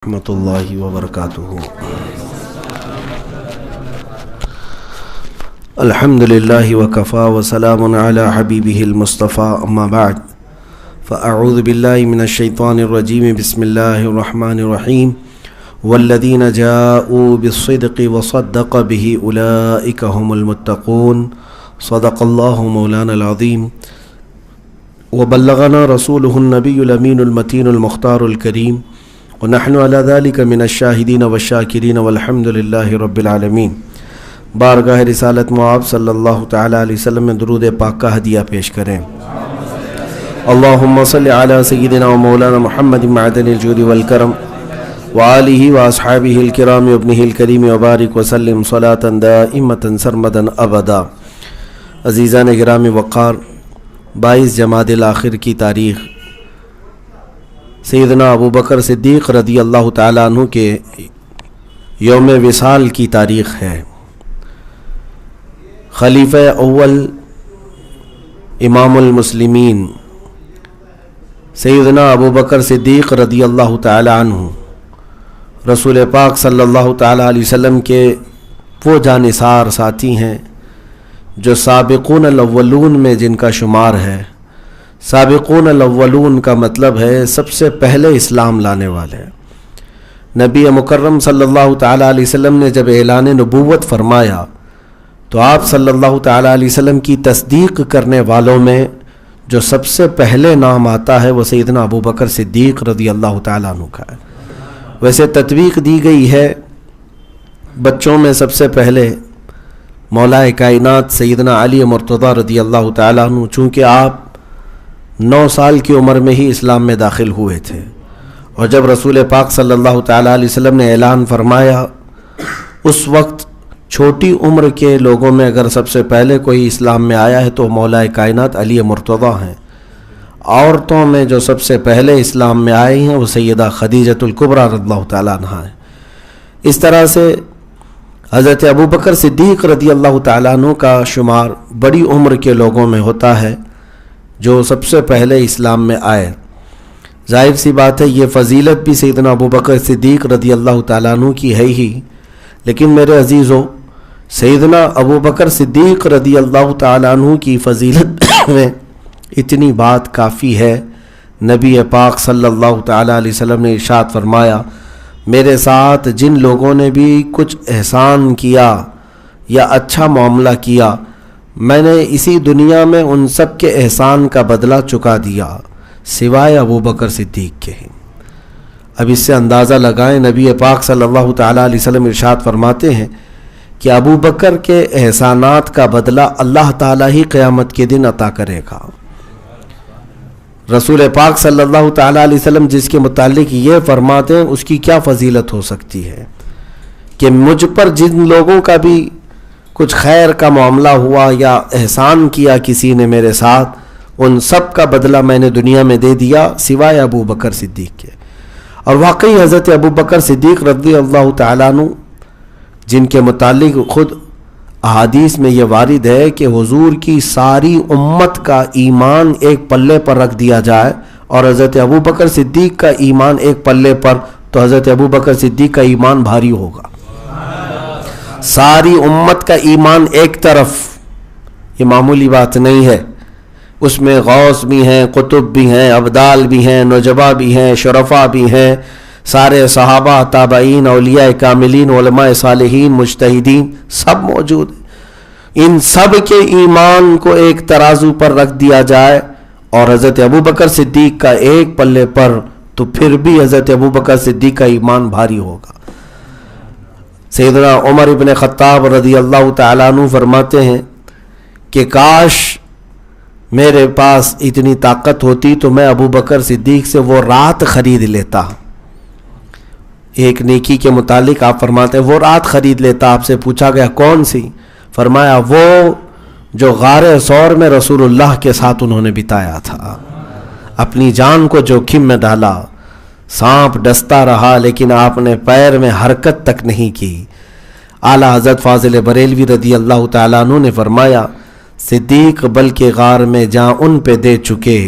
رحمۃ اللہ وبرکاتہ۔ الحمد للہ وکفا وسلام علی حبیبہ المصطفیٰ، اما بعد فاعوذ باللہ من الشیطان الرجیم، بسم اللہ الرحمن الرحیم۔ والذین جاءوا بالصدق وصدق به اولئک هم المتقون، صدق اللہ مولانا العظیم وبلغنا رسولہ النبی الامین المتین المختار الکریم، ونحن على ذلك من الشاہدین والشاکرین والحمد للہ رب العالمین۔ بارگاہ رسالت معاب صلی اللہ تعالیٰ علیہ وسلم میں درود پاک کا ہدیہ پیش کریں۔ اللہم صلی علی سیدنا و مولانا محمد معدن الجود والکرم وآلہ واصحابہ الکرام وابنہ الکریم وبارک وسلم صلاة دائمة سرمدا ابدا۔ عزیزان گرامی وقار، 22 جمادی الاخر کی تاریخ سیدنا ابو بکر صدیق رضی اللہ تعالیٰ عنہ کے یوم وصال کی تاریخ ہے۔ خلیفہ اول امام المسلمین سیدنا ابو بکر صدیق رضی اللہ تعالیٰ عنہ رسول پاک صلی اللہ تعالیٰ علیہ وسلم کے وہ جانثار ساتھی ہیں جو سابقون الاولون میں جن کا شمار ہے۔ سابقون الاولون کا مطلب ہے سب سے پہلے اسلام لانے والے۔ نبی مکرم صلی اللہ تعالیٰ علیہ وسلم نے جب اعلان نبوت فرمایا تو آپ صلی اللہ تعالیٰ علیہ وسلم کی تصدیق کرنے والوں میں جو سب سے پہلے نام آتا ہے وہ سیدنا ابو بکر صدیق رضی اللہ تعالیٰ عنہ کا ہے۔ ویسے تطبیق دی گئی ہے بچوں میں سب سے پہلے مولا کائنات سیدنا علی مرتضیٰ رضی اللہ تعالیٰ عنہ، چونکہ آپ 9 سال کی عمر میں ہی اسلام میں داخل ہوئے تھے، اور جب رسول پاک صلی اللہ تعالیٰ علیہ وسلم نے اعلان فرمایا اس وقت چھوٹی عمر کے لوگوں میں اگر سب سے پہلے کوئی اسلام میں آیا ہے تو مولا کائنات علی مرتضیٰ ہیں۔ عورتوں میں جو سب سے پہلے اسلام میں آئی ہیں وہ سیدہ خدیجۃ الکبریٰ رضی اللہ تعالیٰ عنہا ہیں۔ اس طرح سے حضرت ابو بکر صدیق رضی اللہ تعالیٰ عنہ کا شمار بڑی عمر کے لوگوں میں ہوتا ہے جو سب سے پہلے اسلام میں آئے۔ ظاہر سی بات ہے یہ فضیلت بھی سیدنا ابو بکر صدیق رضی اللہ تعالیٰ عنہ کی ہے ہی، لیکن میرے عزیزو، سیدنا ابو بکر صدیق رضی اللہ تعالیٰ عنہ کی فضیلت میں اتنی بات کافی ہے۔ نبی پاک صلی اللہ تعالیٰ علیہ وسلم نے ارشاد فرمایا، میرے ساتھ جن لوگوں نے بھی کچھ احسان کیا یا اچھا معاملہ کیا، میں نے اسی دنیا میں ان سب کے احسان کا بدلہ چکا دیا سوائے ابو بکر صدیق کے۔ اب اس سے اندازہ لگائیں، نبی پاک صلی اللہ تعالیٰ علیہ وسلم ارشاد فرماتے ہیں کہ ابو بکر کے احسانات کا بدلہ اللہ تعالیٰ ہی قیامت کے دن عطا کرے گا۔ رسول پاک صلی اللہ تعالیٰ علیہ وسلم جس کے متعلق یہ فرماتے ہیں اس کی کیا فضیلت ہو سکتی ہے کہ مجھ پر جن لوگوں کا بھی کچھ خیر کا معاملہ ہوا یا احسان کیا کسی نے میرے ساتھ، ان سب کا بدلہ میں نے دنیا میں دے دیا سوائے ابو بکر صدیق کے۔ اور واقعی حضرت ابو بکر صدیق رضی اللہ تعالیٰ عنہ جن کے متعلق خود احادیث میں یہ وارد ہے کہ حضور کی ساری امت کا ایمان ایک پلے پر رکھ دیا جائے اور حضرت ابو بکر صدیق کا ایمان ایک پلے پر، تو حضرت ابو بکر صدیق کا ایمان بھاری ہوگا۔ ساری امت کا ایمان ایک طرف، یہ معمولی بات نہیں ہے، اس میں غوث بھی ہیں، قطب بھی ہیں، ابدال بھی ہیں، نجبا بھی ہیں، شرفا بھی ہیں، سارے صحابہ، تابعین، اولیاء کاملین، علماء صالحین، مجتہدین سب موجود ہیں۔ ان سب کے ایمان کو ایک ترازو پر رکھ دیا جائے اور حضرت ابو بکر صدیق کا ایک پلے پر، تو پھر بھی حضرت ابو بکر صدیق کا ایمان بھاری ہوگا۔ سیدنا عمر ابن خطاب رضی اللہ تعالیٰ عنہ فرماتے ہیں کہ کاش میرے پاس اتنی طاقت ہوتی تو میں ابو بکر صدیق سے وہ رات خرید لیتا۔ ایک نیکی کے متعلق آپ فرماتے ہیں وہ رات خرید لیتا۔ آپ سے پوچھا گیا کون سی؟ فرمایا وہ جو غار ثور میں رسول اللہ کے ساتھ انہوں نے بتایا تھا، اپنی جان کو جوخم میں ڈالا، سانپ ڈستا رہا لیکن آپ نے پیر میں حرکت تک نہیں کی۔ اعلیٰ حضرت فاضل بریلوی رضی اللہ تعالیٰ عنہ نے فرمایا، صدیق بلکہ غار میں جاں ان پہ دے چکے،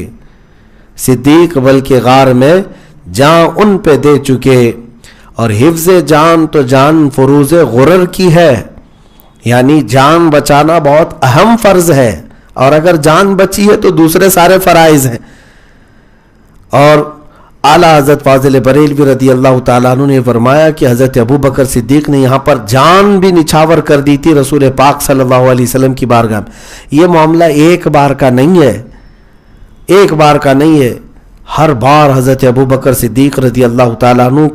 صدیق بلکہ غار میں جاں ان پہ دے چکے، اور حفظ جان تو جان فروز غرر کی ہے، یعنی جان بچانا بہت اہم فرض ہے، اور اگر جان بچی ہے تو دوسرے سارے فرائض ہیں۔ اور اعلیٰ حضرت فاضل بریلوی رضی اللہ تعالیٰ عنہ نے فرمایا کہ حضرت ابوبکر صدیق نے یہاں پر جان بھی نچھاور کر دی تھی رسول پاک صلی اللہ علیہ وسلم کی بارگاہ میں۔ یہ معاملہ ایک بار کا نہیں ہے، ایک بار کا نہیں ہے، ہر بار حضرت ابوبکر صدیق رضی اللہ تعالیٰ عنہ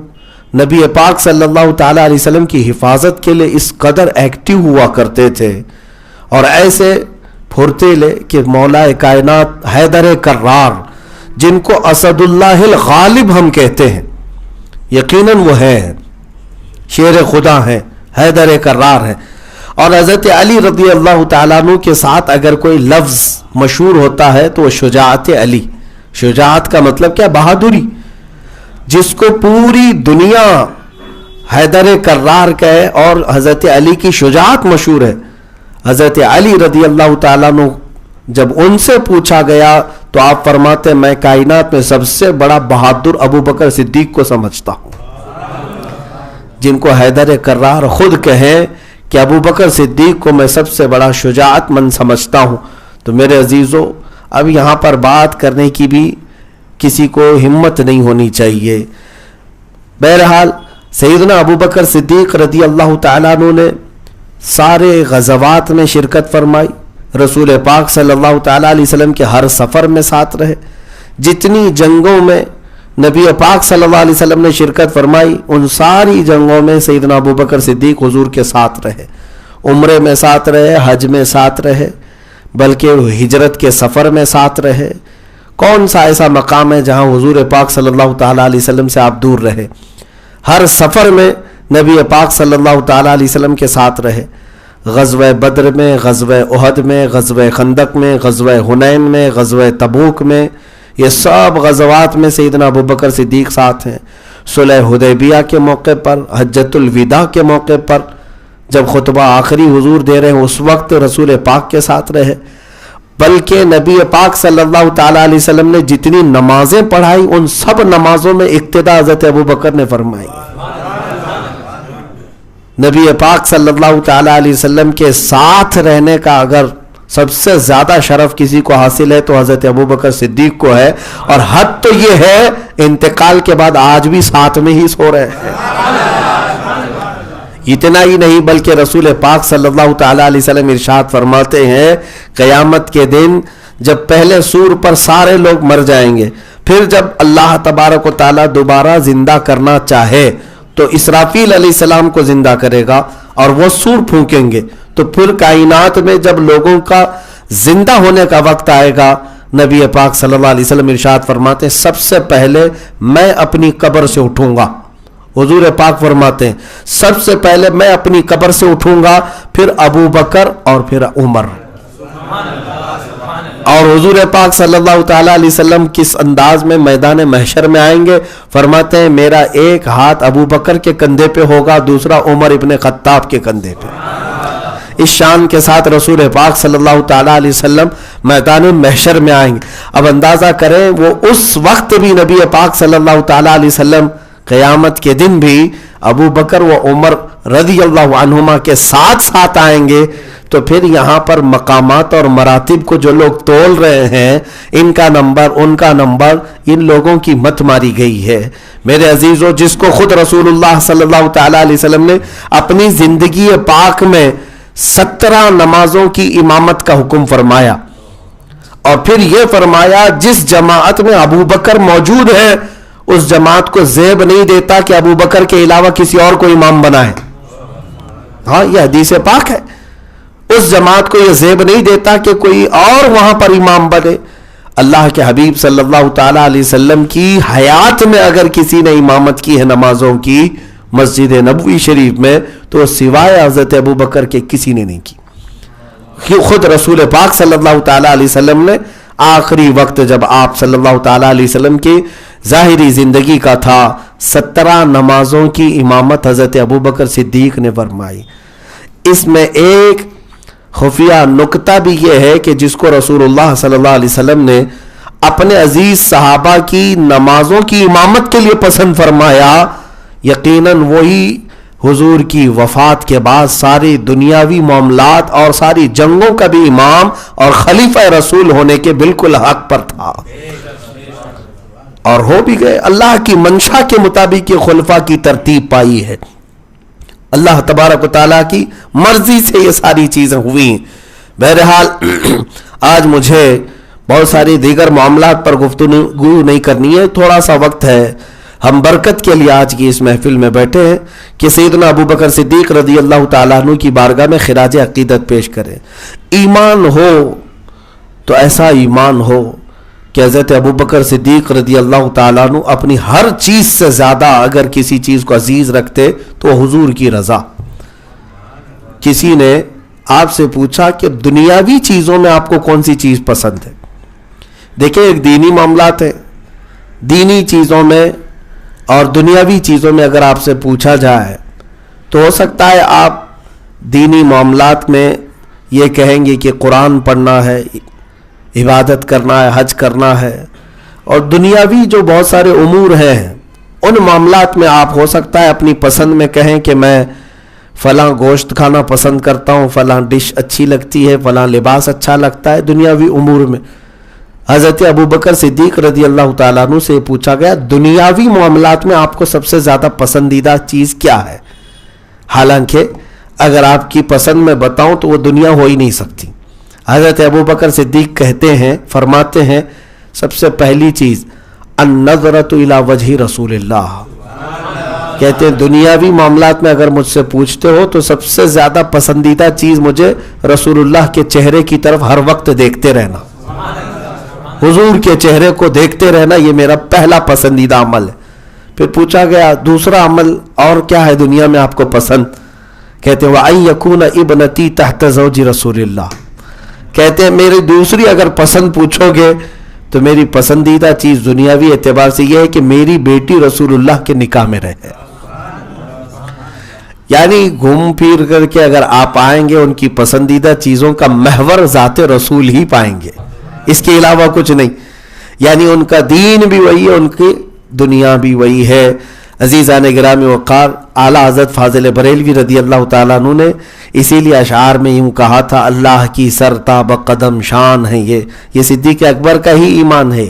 نبی پاک صلی اللہ تعالیٰ علیہ وسلم کی حفاظت کے لیے اس قدر ایکٹیو ہوا کرتے تھے، اور ایسے پھرتیلے کہ مولا کائنات حیدر کرار، جن کو اسد اللہ الغالب ہم کہتے ہیں، یقیناً وہ ہیں، شیر خدا ہیں، حیدر کرار ہیں۔ اور حضرت علی رضی اللہ تعالیٰ عنہ کے ساتھ اگر کوئی لفظ مشہور ہوتا ہے تو وہ شجاعت علی۔ شجاعت کا مطلب کیا؟ بہادری، جس کو پوری دنیا حیدر کرار کہے، اور حضرت علی کی شجاعت مشہور ہے۔ حضرت علی رضی اللہ تعالیٰ عنہ جب ان سے پوچھا گیا تو آپ فرماتے ہیں میں کائنات میں سب سے بڑا بہادر ابوبکر صدیق کو سمجھتا ہوں، جن کو حیدر کرار خود کہیں کہ ابوبکر صدیق کو میں سب سے بڑا شجاعت مند سمجھتا ہوں۔ تو میرے عزیزو، اب یہاں پر بات کرنے کی بھی کسی کو ہمت نہیں ہونی چاہیے۔ بہرحال سیدنا ابوبکر صدیق رضی اللہ تعالیٰ عنہ نے سارے غزوات میں شرکت فرمائی، رسول پاک صلی اللہ تعالیٰ علیہ وسلم کے ہر سفر میں ساتھ رہے، جتنی جنگوں میں نبی پاک صلی اللہ علیہ وسلم نے شرکت فرمائی ان ساری جنگوں میں سیدنا ابوبکر صدیق حضور کے ساتھ رہے، عمرے میں ساتھ رہے، حج میں ساتھ رہے، بلکہ ہجرت کے سفر میں ساتھ رہے۔ کون سا ایسا مقام ہے جہاں حضور پاک صلی اللہ تعالیٰ علیہ وسلم سے آپ دور رہے؟ ہر سفر میں نبی پاک صلی اللہ تعالیٰ علیہ وسلم کے ساتھ رہے، غزوہ بدر میں، غزوہ احد میں، غزوہ خندق میں، غزوہ حنین میں، غزوہ تبوک میں، یہ سب غزوات میں سیدنا ابوبکر صدیق ساتھ ہیں۔ صلح حدیبیہ کے موقع پر، حجۃ الوداع کے موقع پر، جب خطبہ آخری حضور دے رہے ہیں اس وقت رسول پاک کے ساتھ رہے، بلکہ نبی پاک صلی اللہ تعالیٰ علیہ وسلم نے جتنی نمازیں پڑھائی ان سب نمازوں میں اقتدا حضرت ابوبکر نے فرمائی۔ نبی پاک صلی اللہ تعالیٰ علیہ وسلم کے ساتھ رہنے کا اگر سب سے زیادہ شرف کسی کو حاصل ہے تو حضرت ابوبکر صدیق کو ہے، اور حد تو یہ ہے انتقال کے بعد آج بھی ساتھ میں ہی سو رہے ہیں۔ اتنا ہی نہیں بلکہ رسول پاک صلی اللہ تعالیٰ علیہ وسلم ارشاد فرماتے ہیں قیامت کے دن جب پہلے سور پر سارے لوگ مر جائیں گے، پھر جب اللہ تبارک و تعالیٰ دوبارہ زندہ کرنا چاہے تو اسرافیل علیہ السلام کو زندہ کرے گا اور وہ سور پھونکیں گے، تو پھر کائنات میں جب لوگوں کا زندہ ہونے کا وقت آئے گا، نبی پاک صلی اللہ علیہ وسلم ارشاد فرماتے ہیں سب سے پہلے میں اپنی قبر سے اٹھوں گا۔ حضور پاک فرماتے ہیں سب سے پہلے میں اپنی قبر سے اٹھوں گا، پھر ابو بکر اور پھر عمر۔ اور حضور پاک صلی اللہ تعالیٰ علیہ وسلم کس انداز میں میدان محشر میں آئیں گے؟ فرماتے ہیں میرا ایک ہاتھ ابو بکر کے کندھے پہ ہوگا، دوسرا عمر ابن خطاب کے کندھے پہ۔ اس شان کے ساتھ رسول پاک صلی اللہ تعالیٰ علیہ وسلم میدان محشر میں آئیں گے۔ اب اندازہ کریں وہ اس وقت بھی نبی پاک صلی اللہ تعالیٰ علیہ وسلم قیامت کے دن بھی ابو بکر و عمر رضی اللہ عنہما کے ساتھ ساتھ آئیں گے، تو پھر یہاں پر مقامات اور مراتب کو جو لوگ تول رہے ہیں، ان کا نمبر ان کا نمبر، ان لوگوں کی مت ماری گئی ہے۔ میرے عزیزو، جس کو خود رسول اللہ صلی اللہ تعالیٰ علیہ وسلم نے اپنی زندگی پاک میں 17 نمازوں کی امامت کا حکم فرمایا، اور پھر یہ فرمایا جس جماعت میں ابو بکر موجود ہے اس جماعت کو زیب نہیں دیتا کہ ابو بکر کے علاوہ کسی اور کو امام بنائے۔ ہاں، یہ حدیث پاک ہے۔ اس جماعت کو یہ زیب نہیں دیتا کہ کوئی اور وہاں پر امام بنے۔ اللہ کے حبیب صلی اللہ تعالیٰ علیہ وسلم کی حیات میں اگر کسی نے امامت کی ہے نمازوں کی مسجد نبوی شریف میں، تو سوائے حضرت ابو بکر کے کسی نے نہیں کی۔ خود رسول پاک صلی اللہ تعالیٰ علیہ وسلم نے آخری وقت جب آپ صلی اللہ تعالیٰ علیہ وسلم کی ظاہری زندگی کا تھا، 17 نمازوں کی امامت حضرت ابو بکر صدیق نے فرمائی۔ اس میں ایک خفیہ نکتہ بھی یہ ہے کہ جس کو رسول اللہ صلی اللہ علیہ وسلم نے اپنے عزیز صحابہ کی نمازوں کی امامت کے لیے پسند فرمایا، یقیناً وہی حضور کی وفات کے بعد ساری دنیاوی معاملات اور ساری جنگوں کا بھی امام اور خلیفہ رسول ہونے کے بالکل حق پر تھا، اور ہو بھی گئے۔ اللہ کی منشا کے مطابق یہ خلفاء کی ترتیب پائی ہے، اللہ تبارک و تعالیٰ کی مرضی سے یہ ساری چیزیں ہوئی ہیں۔ بہرحال آج مجھے بہت ساری دیگر معاملات پر گفتگو نہیں کرنی ہے، تھوڑا سا وقت ہے، ہم برکت کے لیے آج کی اس محفل میں بیٹھے ہیں کہ سیدنا ابو بکر صدیق رضی اللہ تعالیٰ عنہ کی بارگاہ میں خراج عقیدت پیش کریں۔ ایمان ہو تو ایسا ایمان ہو کہ حضرت ابو بکر صدیق رضی اللہ تعالیٰ عنہ اپنی ہر چیز سے زیادہ اگر کسی چیز کو عزیز رکھتے تو حضور کی رضا۔ کسی نے آپ سے پوچھا کہ دنیاوی چیزوں میں آپ کو کون سی چیز پسند ہے؟ دیکھیں، ایک دینی معاملات ہے، دینی چیزوں میں اور دنیاوی چیزوں میں اگر آپ سے پوچھا جائے تو ہو سکتا ہے آپ دینی معاملات میں یہ کہیں گے کہ قرآن پڑھنا ہے، عبادت کرنا ہے، حج کرنا ہے، اور دنیاوی جو بہت سارے امور ہیں ان معاملات میں آپ ہو سکتا ہے اپنی پسند میں کہیں کہ میں فلاں گوشت کھانا پسند کرتا ہوں، فلاں ڈش اچھی لگتی ہے، فلاں لباس اچھا لگتا ہے دنیاوی امور میں۔ حضرت ابو بکر صدیق رضی اللہ تعالیٰ عنہ سے پوچھا گیا دنیاوی معاملات میں آپ کو سب سے زیادہ پسندیدہ چیز کیا ہے؟ حالانکہ اگر آپ کی پسند میں بتاؤں تو وہ دنیا ہو ہی نہیں سکتی۔ حضرت ابو بکر صدیق کہتے ہیں، فرماتے ہیں، سب سے پہلی چیز النظرۃ الی وجہ رسول اللہ۔ کہتے ہیں دنیاوی معاملات میں اگر مجھ سے پوچھتے ہو تو سب سے زیادہ پسندیدہ چیز مجھے رسول اللہ کے چہرے کی طرف ہر وقت دیکھتے رہنا، حضور کے چہرے کو دیکھتے رہنا، یہ میرا پہلا پسندیدہ عمل ہے۔ پھر پوچھا گیا دوسرا عمل اور کیا ہے دنیا میں آپ کو پسند؟ کہتے ہیں وَأَن يَكُونَ ابْنَتِي تَحْتَ زَوْجِ رسول اللہ۔ کہتے ہیں میری دوسری اگر پسند پوچھو گے تو میری پسندیدہ چیز دنیاوی اعتبار سے یہ ہے کہ میری بیٹی رسول اللہ کے نکاح میں رہے۔ یعنی گھوم پھر کر کے اگر آپ آئیں گے ان کی پسندیدہ چیزوں کا محور ذات رسول ہی پائیں گے، اس کے علاوہ کچھ نہیں۔ یعنی ان کا دین بھی وہی ہے، ان کی دنیا بھی وہی ہے۔ عزیزان گرامی وقار، اعلیٰ حضرت فاضل بریلوی رضی اللہ تعالیٰ عنہ نے اسی لیے اشعار میں یوں کہا تھا اللہ کی سرتاب قدم شان ہے یہ صدیق اکبر کا ہی ایمان ہے۔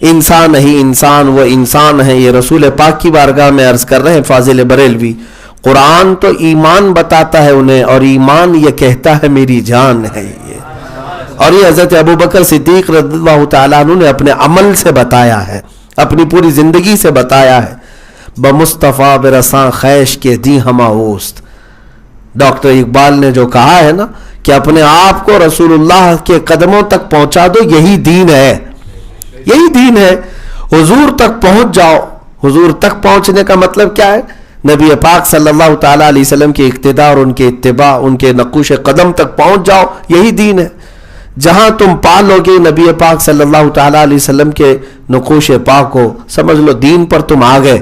انسان ہی انسان وہ انسان ہے، یہ رسول پاک کی بارگاہ میں عرض کر رہے ہیں فاضل بریلوی۔ قرآن تو ایمان بتاتا ہے انہیں، اور ایمان یہ کہتا ہے میری جان ہے یہ، اور یہ حضرت ابو بکر صدیق رضی اللہ تعالیٰ عنہ نے اپنے عمل سے بتایا ہے، اپنی پوری زندگی سے بتایا ہے۔ بمصطفیٰ برساں خیش کے دی ہما اوست، ڈاکٹر اقبال نے جو کہا ہے نا کہ اپنے آپ کو رسول اللہ کے قدموں تک پہنچا دو، یہی دین ہے، یہی دین ہے۔ حضور تک پہنچ جاؤ۔ حضور تک پہنچنے کا مطلب کیا ہے؟ نبی پاک صلی اللہ تعالیٰ علیہ وسلم کے اقتداء اور ان کے اتباع، ان کے نقوش قدم تک پہنچ جاؤ، یہی دین ہے۔ جہاں تم پالو گے نبی پاک صلی اللہ تعالیٰ علیہ وسلم کے نقوش پاک کو، سمجھ لو دین پر تم آ گئے۔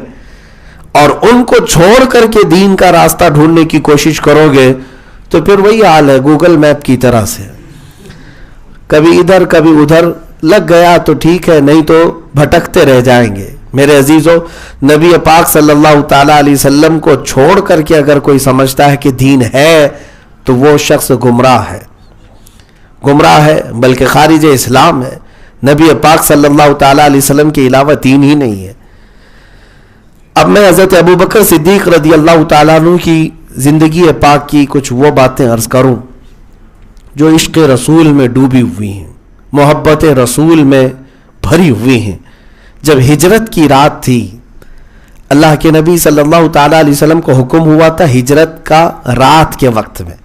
اور ان کو چھوڑ کر کے دین کا راستہ ڈھونڈنے کی کوشش کرو گے تو پھر وہی حال ہے گوگل میپ کی طرح سے، کبھی ادھر کبھی ادھر لگ گیا تو ٹھیک ہے، نہیں تو بھٹکتے رہ جائیں گے۔ میرے عزیزو، نبی پاک صلی اللہ تعالیٰ علیہ وسلم کو چھوڑ کر کے اگر کوئی سمجھتا ہے کہ دین ہے تو وہ شخص گمراہ ہے، گمراہ ہے، بلکہ خارج اسلام ہے۔ نبی پاک صلی اللہ تعالیٰ علیہ وسلم کے علاوہ دین ہی نہیں ہے۔ اب میں حضرت ابو بکر صدیق رضی اللہ تعالیٰ عنہ کی زندگی پاک کی کچھ وہ باتیں عرض کروں جو عشق رسول میں ڈوبی ہوئی ہیں، محبت رسول میں بھری ہوئی ہیں۔ جب ہجرت کی رات تھی، اللہ کے نبی صلی اللہ تعالیٰ علیہ وسلم کو حکم ہوا تھا ہجرت کا رات کے وقت میں،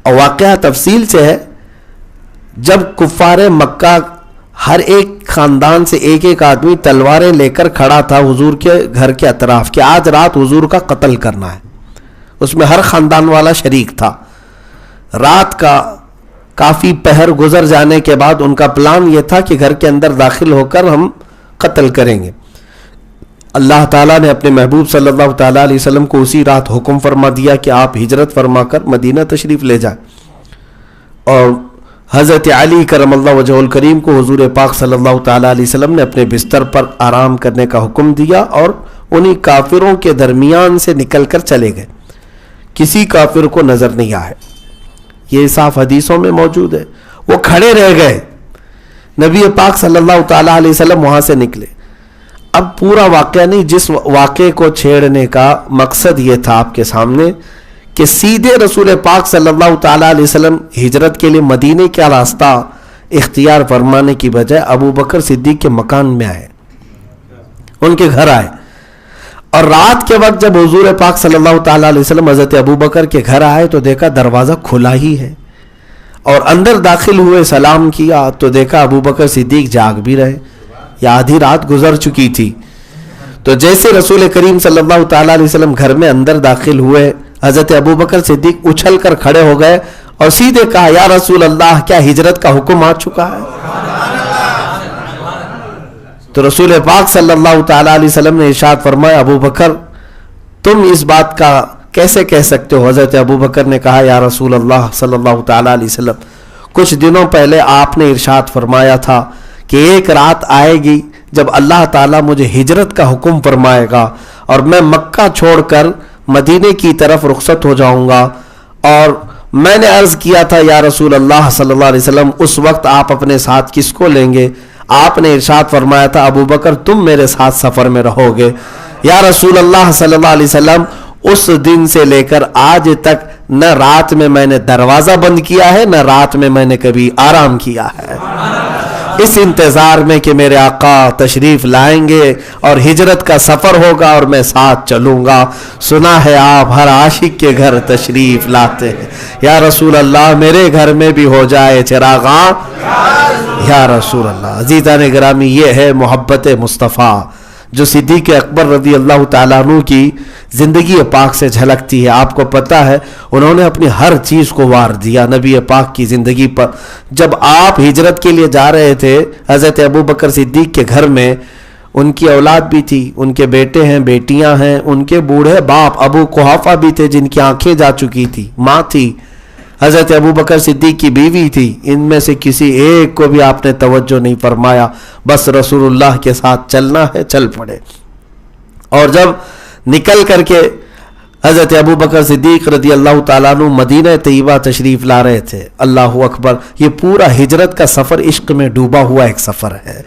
اور واقعہ تفصیل سے ہے، جب کفار مکہ ہر ایک خاندان سے ایک ایک آدمی تلواریں لے کر کھڑا تھا حضور کے گھر کے اطراف کہ آج رات حضور کا قتل کرنا ہے، اس میں ہر خاندان والا شریک تھا۔ رات کا کافی پہر گزر جانے کے بعد ان کا پلان یہ تھا کہ گھر کے اندر داخل ہو کر ہم قتل کریں گے۔ اللہ تعالیٰ نے اپنے محبوب صلی اللہ تعالیٰ علیہ وسلم کو اسی رات حکم فرما دیا کہ آپ ہجرت فرما کر مدینہ تشریف لے جائیں، اور حضرت علی کرم اللہ وجہہ الکریم کو حضور پاک صلی اللہ تعالیٰ علیہ وسلم نے اپنے بستر پر آرام کرنے کا حکم دیا اور انہی کافروں کے درمیان سے نکل کر چلے گئے، کسی کافر کو نظر نہیں آئے. یہ صاف حدیثوں میں موجود ہے. وہ کھڑے رہ گئے، نبی پاک صلی اللہ تعالیٰ علیہ وسلم وہاں سے نکلے. اب پورا واقعہ نہیں، جس واقعے کو چھیڑنے کا مقصد یہ تھا آپ کے سامنے کہ سیدھے رسول پاک صلی اللہ تعالیٰ علیہ وسلم ہجرت کے لیے مدینے کا راستہ اختیار فرمانے کی بجائے ابو بکر صدیق کے مکان میں آئے، ان کے گھر آئے. اور رات کے وقت جب حضور پاک صلی اللہ تعالیٰ علیہ وسلم حضرت ابو بکر کے گھر آئے تو دیکھا دروازہ کھلا ہی ہے، اور اندر داخل ہوئے سلام کیا تو دیکھا ابو بکر صدیق جاگ بھی رہے، یا آدھی رات گزر چکی تھی. تو جیسے رسول کریم صلی اللہ تعالیٰ علیہ وسلم گھر میں اندر داخل ہوئے، حضرت ابو بکر صدیق اچھل کر کھڑے ہو گئے اور سیدھے کہا یا رسول اللہ کیا ہجرت کا حکم آ چکا ہے؟ تو رسول پاک صلی اللہ تعالیٰ علیہ وسلم نے ارشاد فرمایا ابو بکر تم اس بات کا کیسے کہہ سکتے ہو؟ حضرت ابو بکر نے کہا یا رسول اللہ صلی اللہ تعالیٰ علیہ وسلم کچھ دنوں پہلے آپ نے ارشاد فرمایا تھا کہ ایک رات آئے گی جب اللہ تعالیٰ مجھے ہجرت کا حکم فرمائے گا اور میں مکہ چھوڑ کر مدینے کی طرف رخصت ہو جاؤں گا. اور میں نے عرض کیا تھا یا رسول اللہ صلی اللہ علیہ وسلم اس وقت آپ اپنے ساتھ کس کو لیں گے؟ آپ نے ارشاد فرمایا تھا ابو بکر تم میرے ساتھ سفر میں رہو گے. یا رسول اللہ صلی اللہ علیہ وسلم اس دن سے لے کر آج تک نہ رات میں نے دروازہ بند کیا ہے، نہ رات میں نے کبھی آرام کیا ہے، اس انتظار میں کہ میرے آقا تشریف لائیں گے اور ہجرت کا سفر ہوگا اور میں ساتھ چلوں گا. سنا ہے آپ ہر عاشق کے گھر تشریف لاتے ہیں، یا رسول اللہ میرے گھر میں بھی ہو جائے چراغاں یا رسول اللہ. عزیزان گرامی یہ ہے محبت مصطفیٰ جو صدیق اکبر رضی اللہ تعالیٰ عنہ کی زندگی پاک سے جھلکتی ہے. آپ کو پتہ ہے انہوں نے اپنی ہر چیز کو وار دیا نبی پاک کی زندگی پر. جب آپ ہجرت کے لیے جا رہے تھے حضرت ابو بکر صدیق کے گھر میں ان کی اولاد بھی تھی، ان کے بیٹے ہیں، بیٹیاں ہیں، ان کے بوڑھے باپ ابو قحافہ بھی تھے جن کی آنکھیں جا چکی تھی، ماں تھی، حضرت ابو بکر صدیق کی بیوی تھی. ان میں سے کسی ایک کو بھی آپ نے توجہ نہیں فرمایا، بس رسول اللہ کے ساتھ چلنا ہے چل پڑے. اور جب نکل کر کے حضرت ابو بکر صدیق رضی اللہ تعالیٰ عنہ مدینہ طیبہ تشریف لا رہے تھے، اللہ اکبر، یہ پورا ہجرت کا سفر عشق میں ڈوبا ہوا ایک سفر ہے.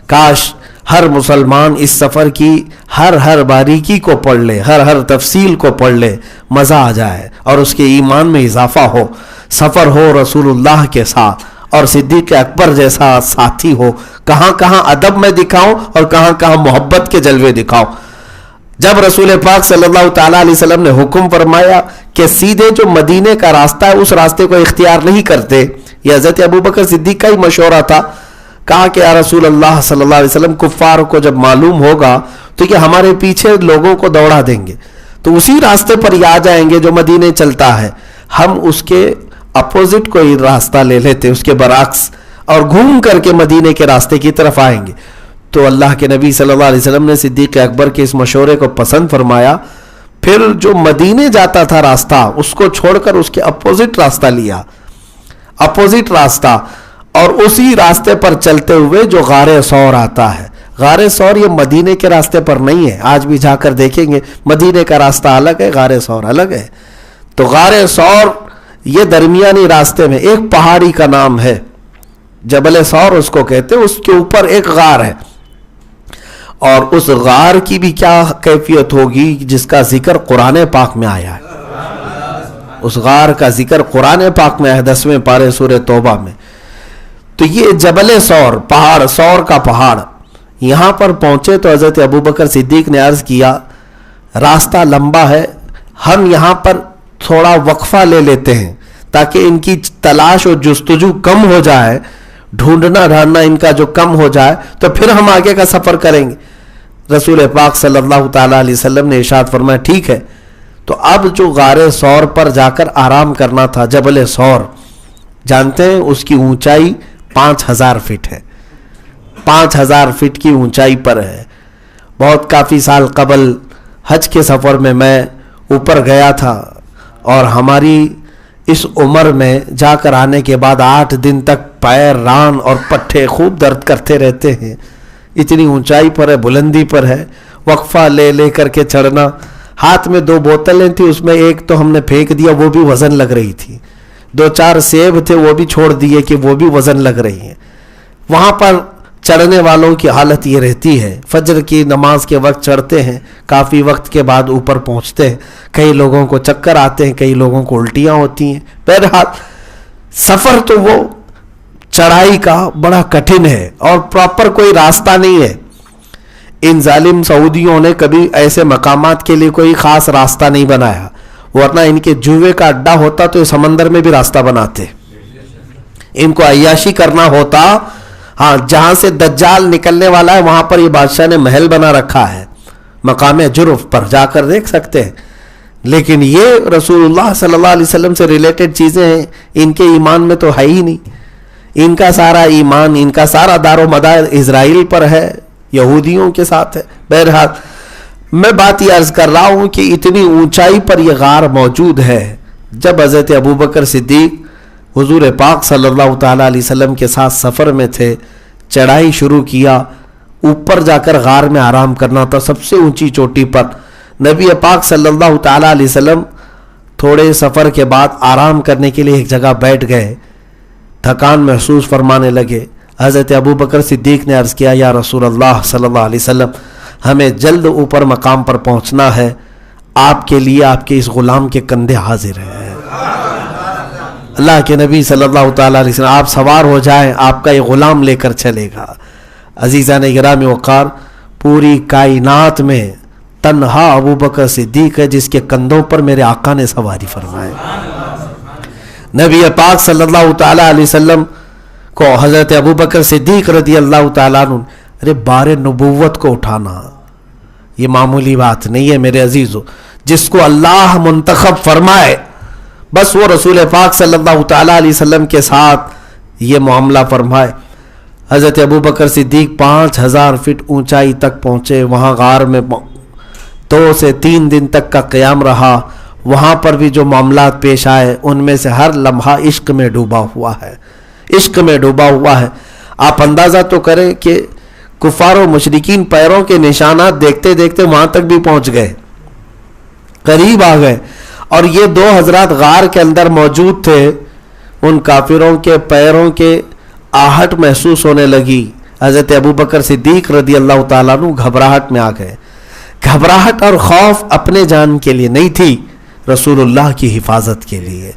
کاش ہر مسلمان اس سفر کی ہر باریکی کو پڑھ لے، ہر تفصیل کو پڑھ لے، مزہ آ جائے اور اس کے ایمان میں اضافہ ہو. سفر ہو رسول اللہ کے ساتھ اور صدیق اکبر جیسا ساتھی ہو. کہاں کہاں ادب میں دکھاؤں اور کہاں کہاں محبت کے جلوے دکھاؤں. جب رسول پاک صلی اللہ تعالیٰ علیہ وسلم نے حکم فرمایا کہ سیدھے جو مدینے کا راستہ ہے اس راستے کو اختیار نہیں کرتے، یہ حضرت ابو بکر صدیق کا ہی مشورہ تھا. کہا کہ یا رسول اللہ صلی اللہ علیہ وسلم کفار کو جب معلوم ہوگا تو یہ ہمارے پیچھے لوگوں کو دوڑا دیں گے، تو اسی راستے پر آ جائیں گے جو مدینے چلتا ہے. ہم اس کے اپوزٹ کوئی راستہ لے لیتے، اس کے برعکس، اور گھوم کر کے مدینے کے راستے کی طرف آئیں گے. تو اللہ کے نبی صلی اللہ علیہ وسلم نے صدیق اکبر کے اس مشورے کو پسند فرمایا. پھر جو مدینے جاتا تھا راستہ اس کو چھوڑ کر اس کے اپوزٹ راستہ لیا، اپوزٹ راستہ، اور اسی راستے پر چلتے ہوئے جو غار ثور آتا ہے. غار ثور یہ مدینے کے راستے پر نہیں ہے، آج بھی جا کر دیکھیں گے مدینے کا راستہ الگ ہے، غار ثور الگ ہے. تو غار ثور یہ درمیانی راستے میں ایک پہاڑی کا نام ہے، جبل ثور اس کو کہتے ہیں، اس کے اوپر ایک غار ہے. اور اس غار کی بھی کیا کیفیت ہوگی جس کا ذکر قرآن پاک میں آیا ہے. اس غار کا ذکر قرآن پاک میں آیا ہے 10ویں پارے سورہ توبہ میں. تو یہ جبل ثور، پہاڑ، ثور کا پہاڑ، یہاں پر پہنچے تو حضرت ابو بکر صدیق نے عرض کیا راستہ لمبا ہے، ہم یہاں پر تھوڑا وقفہ لے لیتے ہیں تاکہ ان کی تلاش و جستجو کم ہو جائے، ڈھونڈنا ڈھانڈنا ان کا جو کم ہو جائے تو پھر ہم آگے کا سفر کریں گے. رسول پاک صلی اللہ تعالیٰ علیہ وسلم نے ارشاد فرمایا ٹھیک ہے. تو اب جو غار ثور پر جا کر آرام کرنا تھا، جبل ثور جانتے ہیں اس کی اونچائی 5000 فٹ ہے، 5000 فٹ کی اونچائی پر ہے. بہت کافی سال قبل حج کے سفر میں اوپر گیا تھا اور ہماری اس عمر میں جا کر آنے کے بعد 8 دن تک پیر، ران اور پٹھے خوب درد کرتے رہتے ہیں. اتنی اونچائی پر ہے، بلندی پر ہے. وقفہ لے لے کر کے چڑھنا. ہاتھ میں 2 بوتلیں تھیں, اس میں ایک تو ہم نے پھینک دیا, وہ بھی وزن لگ رہی تھی. 2-4 سیب تھے, وہ بھی چھوڑ دیے کہ وہ بھی وزن لگ رہی ہیں. وہاں پر چڑھنے والوں کی حالت یہ رہتی ہے, فجر کی نماز کے وقت چڑھتے ہیں, کافی وقت کے بعد اوپر پہنچتے ہیں. کئی لوگوں کو چکر آتے ہیں, کئی لوگوں کو الٹیاں ہوتی ہیں. بہرحال سفر تو وہ چڑھائی کا بڑا کٹھن ہے اور پراپر کوئی راستہ نہیں ہے. ان ظالم سعودیوں نے کبھی ایسے مقامات کے لیے کوئی خاص راستہ نہیں بنایا, ورنہ ان کے جوئے کا اڈا ہوتا تو سمندر میں بھی راستہ بناتے. ان کو عیاشی کرنا ہوتا, ہاں جہاں سے دجال نکلنے والا ہے وہاں پر یہ بادشاہ نے محل بنا رکھا ہے, مقام جرف پر جا کر دیکھ سکتے ہیں. لیکن یہ رسول اللہ صلی اللہ علیہ وسلم سے ریلیٹڈ چیزیں ہیں, ان کے ایمان میں تو ہے ہی نہیں. ان کا سارا ایمان, ان کا سارا دار و مدار اسرائیل پر ہے, یہودیوں کے ساتھ ہے. بہرحال میں بات یہ عرض کر رہا ہوں کہ اتنی اونچائی پر یہ غار موجود ہے. جب حضرت ابوبکر صدیق حضور پاک صلی اللہ تعالیٰ علیہ وسلم کے ساتھ سفر میں تھے, چڑھائی شروع کیا, اوپر جا کر غار میں آرام کرنا تھا سب سے اونچی چوٹی پر. نبی پاک صلی اللہ تعالیٰ علیہ وسلم تھوڑے سفر کے بعد آرام کرنے کے لیے ایک جگہ بیٹھ گئے, تھکان محسوس فرمانے لگے. حضرت ابوبکر صدیق نے عرض کیا, یا رسول اللہ صلی اللہ علیہ وسلم, ہمیں جلد اوپر مقام پر پہنچنا ہے, آپ کے لیے آپ کے اس غلام کے کندھے حاضر ہیں. اللہ کے نبی صلی اللہ تعالیٰ علیہ وسلم, آپ سوار ہو جائیں, آپ کا یہ غلام لے کر چلے گا. عزیزان گرامی وقار, پوری کائنات میں تنہا ابوبکر صدیق ہے جس کے کندھوں پر میرے آقا نے سواری فرمائے. نبی پاک صلی اللہ تعالیٰ علیہ وسلم کو حضرت ابوبکر صدیق رضی اللہ تعالیٰ عنہ, ارے بار نبوت کو اٹھانا یہ معمولی بات نہیں ہے میرے عزیزو. جس کو اللہ منتخب فرمائے بس وہ رسول پاک صلی اللہ تعالیٰ علیہ وسلم کے ساتھ یہ معاملہ فرمائے. حضرت ابوبکر صدیق 5000 فٹ اونچائی تک پہنچے. وہاں غار میں 2 سے 3 دن تک کا قیام رہا. وہاں پر بھی جو معاملات پیش آئے ان میں سے ہر لمحہ عشق میں ڈوبا ہوا ہے, عشق میں ڈوبا ہوا ہے. آپ اندازہ تو کریں کہ کفار و مشرکین پیروں کے نشانات دیکھتے دیکھتے وہاں تک بھی پہنچ گئے, قریب آ گئے, اور یہ 2 حضرات غار کے اندر موجود تھے. ان کافروں کے پیروں کے آہٹ محسوس ہونے لگی. حضرت ابوبکر صدیق رضی اللہ تعالیٰ عنہ گھبراہٹ میں آ گئے. گھبراہٹ اور خوف اپنے جان کے لیے نہیں تھی, رسول اللہ کی حفاظت کے لیے.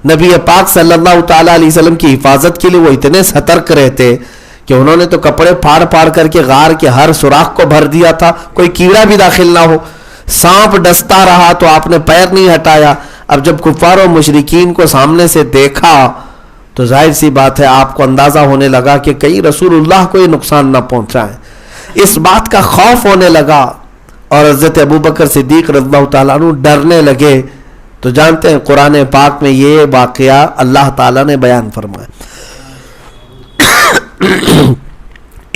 نبی پاک صلی اللہ تعالیٰ علیہ وسلم کی حفاظت کے لیے وہ اتنے سترک رہتے کہ انہوں نے تو کپڑے پھاڑ پھاڑ کر کے غار کے ہر سوراخ کو بھر دیا تھا, کوئی کیڑا بھی داخل نہ ہو. سانپ ڈستا رہا تو آپ نے پیر نہیں ہٹایا. اب جب کفار و مشرکین کو سامنے سے دیکھا تو ظاہر سی بات ہے آپ کو اندازہ ہونے لگا کہ کہیں رسول اللہ کو یہ نقصان نہ پہنچائیں. اس بات کا خوف ہونے لگا اور حضرت ابوبکر صدیق رضی اللہ تعالیٰ عنہ ڈرنے لگے. تو جانتے ہیں قرآن پاک میں یہ واقعہ اللہ تعالیٰ نے بیان فرمایا.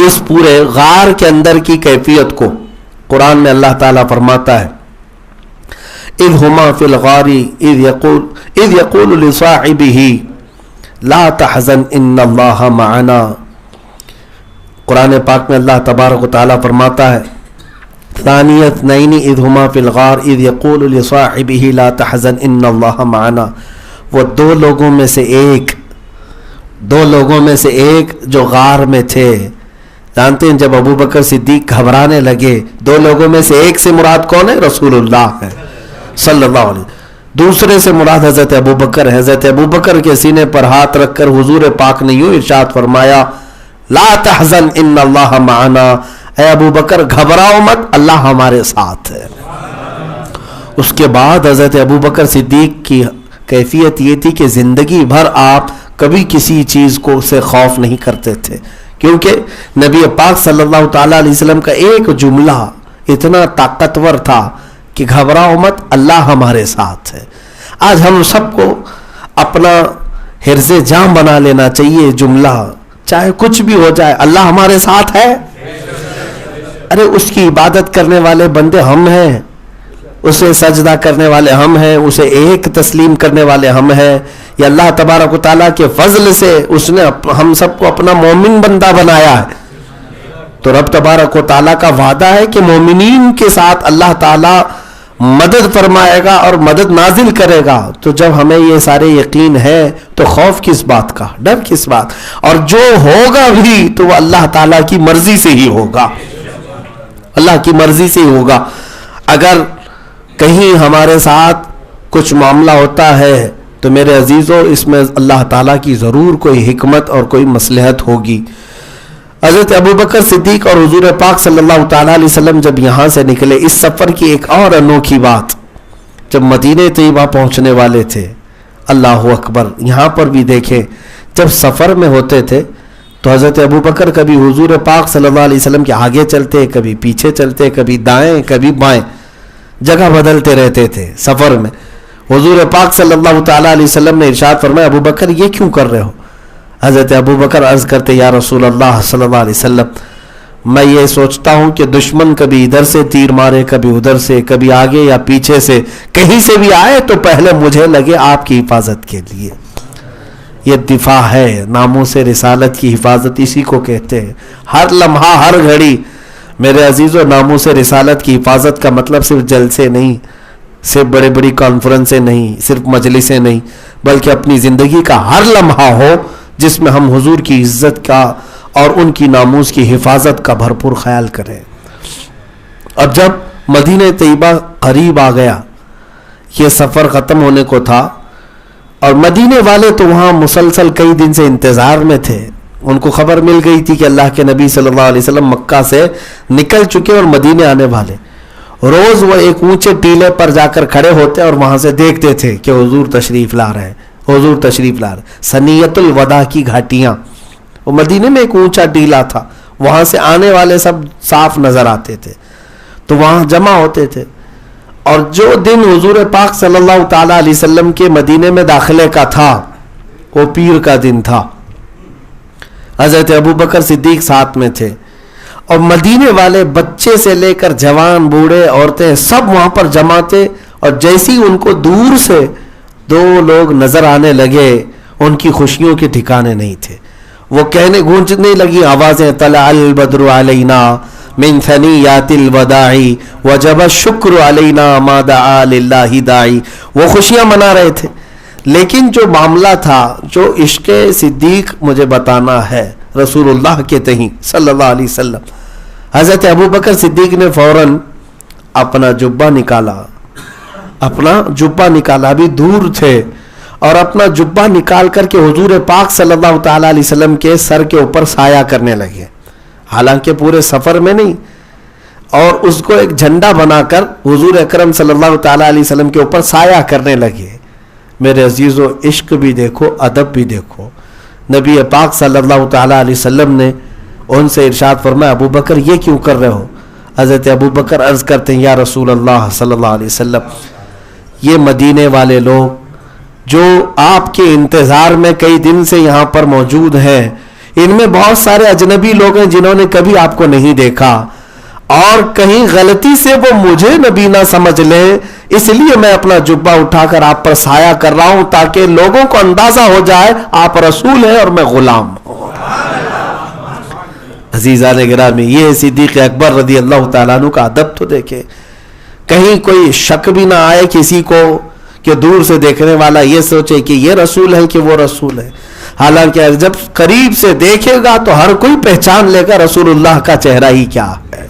اس پورے غار کے اندر کی کیفیت کو قرآن میں اللہ تعالیٰ فرماتا ہے, اذ ہما فی الغار اذ یقول لصاحبہ لا تحزن ان اللہ معنا. قرآن پاک میں اللہ تبارک و تعالیٰ فرماتا ہے, ثانی اثنین اذ ہما فی الغار اذ یقول لصاحبہ لا تحزن ان اللہ معنا. وہ 2 لوگوں میں سے ایک جو غار میں تھے. جانتے ہیں جب ابوبکر صدیق گھبرانے لگے, 2 لوگوں میں سے ایک سے مراد کون ہے؟ رسول اللہ ہے صلی اللہ علیہ وسلم. دوسرے سے مراد حضرت ابوبکر ہے. حضرت ابوبکر کے سینے پر ہاتھ رکھ کر حضور پاک نے یوں ارشاد فرمایا, لا تحزن ان اللہ معنا, اے ابوبکر گھبراؤ مت, اللہ ہمارے ساتھ ہے. اس کے بعد حضرت ابوبکر صدیق کی کیفیت یہ تھی کہ زندگی بھر آپ کبھی کسی چیز کو سے خوف نہیں کرتے تھے, کیونکہ نبی پاک صلی اللہ تعالیٰ علیہ وسلم کا ایک جملہ اتنا طاقتور تھا کہ گھبراؤ مت, اللہ ہمارے ساتھ ہے. آج ہم سب کو اپنا حرز جام بنا لینا چاہیے جملہ, چاہے کچھ بھی ہو جائے, اللہ ہمارے ساتھ ہے. ارے اس کی عبادت کرنے والے بندے ہم ہیں, اسے سجدہ کرنے والے ہم ہیں, اسے ایک تسلیم کرنے والے ہم ہیں. یا اللہ تبارک و تعالیٰ کے فضل سے اس نے ہم سب کو اپنا مومن بندہ بنایا ہے. تو رب تبارک و تعالیٰ کا وعدہ ہے کہ مومنین کے ساتھ اللہ تعالیٰ مدد فرمائے گا اور مدد نازل کرے گا. تو جب ہمیں یہ سارے یقین ہے تو خوف کس بات کا, ڈر کس بات؟ اور جو ہوگا بھی تو وہ اللہ تعالیٰ کی مرضی سے ہی ہوگا, اللہ کی مرضی سے ہی ہوگا. اگر کہیں ہمارے ساتھ کچھ معاملہ ہوتا ہے تو میرے عزیزوں اس میں اللہ تعالیٰ کی ضرور کوئی حکمت اور کوئی مصلحت ہوگی. حضرت ابوبکر صدیق اور حضور پاک صلی اللہ تعالیٰ علیہ وسلم جب یہاں سے نکلے, اس سفر کی ایک اور انوکھی بات, جب مدینہ طیبہ پہنچنے والے تھے, اللہ اکبر, یہاں پر بھی دیکھیں جب سفر میں ہوتے تھے تو حضرت ابوبکر کبھی حضور پاک صلی اللہ علیہ وسلم کے آگے چلتے, کبھی پیچھے چلتے, کبھی دائیں کبھی بائیں, جگہ بدلتے رہتے تھے سفر میں. حضور پاک صلی اللہ تعالیٰ علیہ وسلم نے ارشاد فرمایا, ابوبکر یہ کیوں کر رہے ہو؟ حضرت ابوبکر عرض کرتے, یا رسول اللہ صلی اللہ علیہ وسلم, میں یہ سوچتا ہوں کہ دشمن کبھی ادھر سے تیر مارے, کبھی ادھر سے, کبھی آگے یا پیچھے سے, کہیں سے بھی آئے تو پہلے مجھے لگے آپ کی حفاظت کے لیے. یہ دفاع ہے, ناموس رسالت کی حفاظت اسی کو کہتے ہیں. ہر لمحہ ہر گھڑی میرے عزیزو, ناموس رسالت کی حفاظت کا مطلب صرف جلسے نہیں, صرف بڑے بڑی کانفرنسیں نہیں, صرف مجلسیں نہیں, بلکہ اپنی زندگی کا ہر لمحہ ہو جس میں ہم حضور کی عزت کا اور ان کی ناموس کی حفاظت کا بھرپور خیال کریں. اب جب مدینہ طیبہ قریب آ گیا, یہ سفر ختم ہونے کو تھا, اور مدینے والے تو وہاں مسلسل کئی دن سے انتظار میں تھے. ان کو خبر مل گئی تھی کہ اللہ کے نبی صلی اللہ علیہ وسلم مکہ سے نکل چکے اور مدینے آنے والے. روز وہ ایک اونچے ٹیلے پر جا کر کھڑے ہوتے اور وہاں سے دیکھتے تھے کہ حضور تشریف لا رہے ہیں, حضور تشریف لا رہے. سنیت الوداع کی گھاٹیاں, وہ مدینے میں ایک اونچا ٹیلا تھا, وہاں سے آنے والے سب صاف نظر آتے تھے, تو وہاں جمع ہوتے تھے. اور جو دن حضور پاک صلی اللہ تعالیٰ علیہ وسلم کے مدینے میں داخلے کا تھا وہ پیر کا دن تھا. حضرت ابوبکر صدیق ساتھ میں تھے, اور مدینے والے بچے سے لے کر جوان, بوڑھے, عورتیں سب وہاں پر جمع تھے. اور جیسی ان کو دور سے دو لوگ نظر آنے لگے, ان کی خوشیوں کے ٹھکانے نہیں تھے. وہ کہنے گونجنے لگی آوازیں, طلع البدر علینا من ثنیات الوداع وجب الشکر علینا ما دعا للہ داعی. وہ خوشیاں منا رہے تھے, لیکن جو معاملہ تھا, جو عشق صدیق مجھے بتانا ہے رسول اللہ کے تئیں صلی اللہ علیہ وسلم, حضرت ابوبکر صدیق نے فوراً اپنا جبہ نکالا, ابھی دور تھے, اور اپنا جبہ نکال کر کے حضور پاک صلی اللہ تعالیٰ علیہ وسلم کے سر کے اوپر سایہ کرنے لگے, حالانکہ پورے سفر میں نہیں, اور اس کو ایک جھنڈا بنا کر حضور اکرم صلی اللہ تعالیٰ علیہ وسلم کے اوپر سایہ کرنے لگے. میرے عزیزو, عشق بھی دیکھو, ادب بھی دیکھو. نبی پاک صلی اللہ تعالیٰ علیہ وسلم نے ان سے ارشاد فرمایا, ابوبکر یہ کیوں کر رہے ہو؟ حضرت ابوبکر عرض کرتے ہیں, یا رسول اللہ صلی اللہ علیہ وسلم, یہ مدینے والے لوگ جو آپ کے انتظار میں کئی دن سے یہاں پر موجود ہیں, ان میں بہت سارے اجنبی لوگ ہیں جنہوں نے کبھی آپ کو نہیں دیکھا, اور کہیں غلطی سے وہ مجھے نبی نہ سمجھ لیں, اس لیے میں اپنا جبہ اٹھا کر آپ پر سایہ کر رہا ہوں تاکہ لوگوں کو اندازہ ہو جائے آپ رسول ہیں اور میں غلام ہوں. عزیزان گرامی, یہ صدیق اکبر رضی اللہ تعالیٰ عنہ کا ادب تو دیکھیں, کہیں کوئی شک بھی نہ آئے کسی کو کہ دور سے دیکھنے والا یہ سوچے کہ یہ رسول ہے کہ وہ رسول ہے. حالانکہ جب قریب سے دیکھے گا تو ہر کوئی پہچان لے گا رسول اللہ کا چہرہ ہی کیا ہے.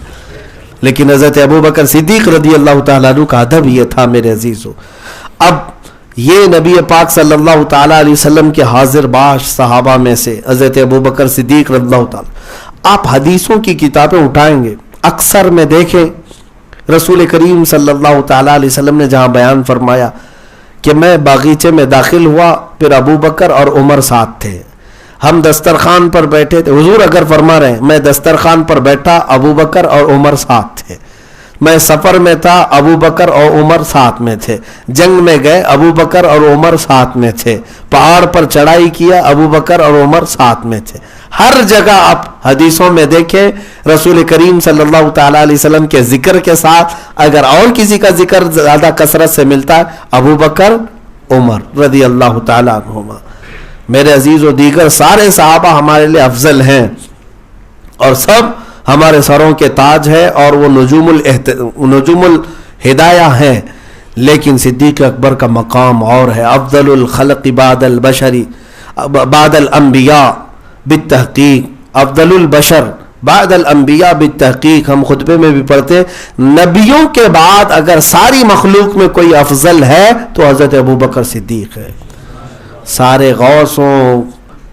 لیکن حضرت ابوبکر صدیق رضی اللہ تعالیٰ عنہ کا ادب یہ تھا میرے عزیزو. اب یہ نبی پاک صلی اللہ تعالیٰ علیہ وسلم کے حاضر باش صحابہ میں سے حضرت ابوبکر صدیق رضی اللہ تعالیٰ, آپ حدیثوں کی کتابیں اٹھائیں گے, اکثر میں دیکھیں رسول کریم صلی اللہ تعالیٰ علیہ وسلم نے جہاں بیان فرمایا کہ میں باغیچے میں داخل ہوا, پھر ابوبکر اور عمر ساتھ تھے, ہم دسترخوان پر بیٹھے تھے. حضور اگر فرما رہے ہیں, میں دسترخوان پر بیٹھا, ابوبکر اور عمر ساتھ تھے. میں سفر میں تھا, ابوبکر اور عمر ساتھ میں تھے. جنگ میں گئے, ابوبکر اور عمر ساتھ میں تھے. پہاڑ پر چڑھائی کیا, ابوبکر اور عمر ساتھ میں تھے. ہر جگہ آپ حدیثوں میں دیکھیں رسول کریم صلی اللہ تعالیٰ علیہ وسلم کے ذکر کے ساتھ اگر اور کسی کا ذکر زیادہ کثرت سے ملتا ہے, ابوبکر عمر رضی اللہ تعالیٰ عنہما. میرے عزیز و دیگر سارے صحابہ ہمارے لیے افضل ہیں, اور سب ہمارے سروں کے تاج ہے اور وہ نجوم الہدایہ ہیں، لیکن صدیق اکبر کا مقام اور ہے. افضل الخلق بعد الانبیاء بالتحقیق، افضل البشر بعد الانبیاء بالتحقیق. ہم خطبے میں بھی پڑھتے نبیوں کے بعد اگر ساری مخلوق میں کوئی افضل ہے تو حضرت ابوبکر صدیق ہے. سارے غوث ہوں،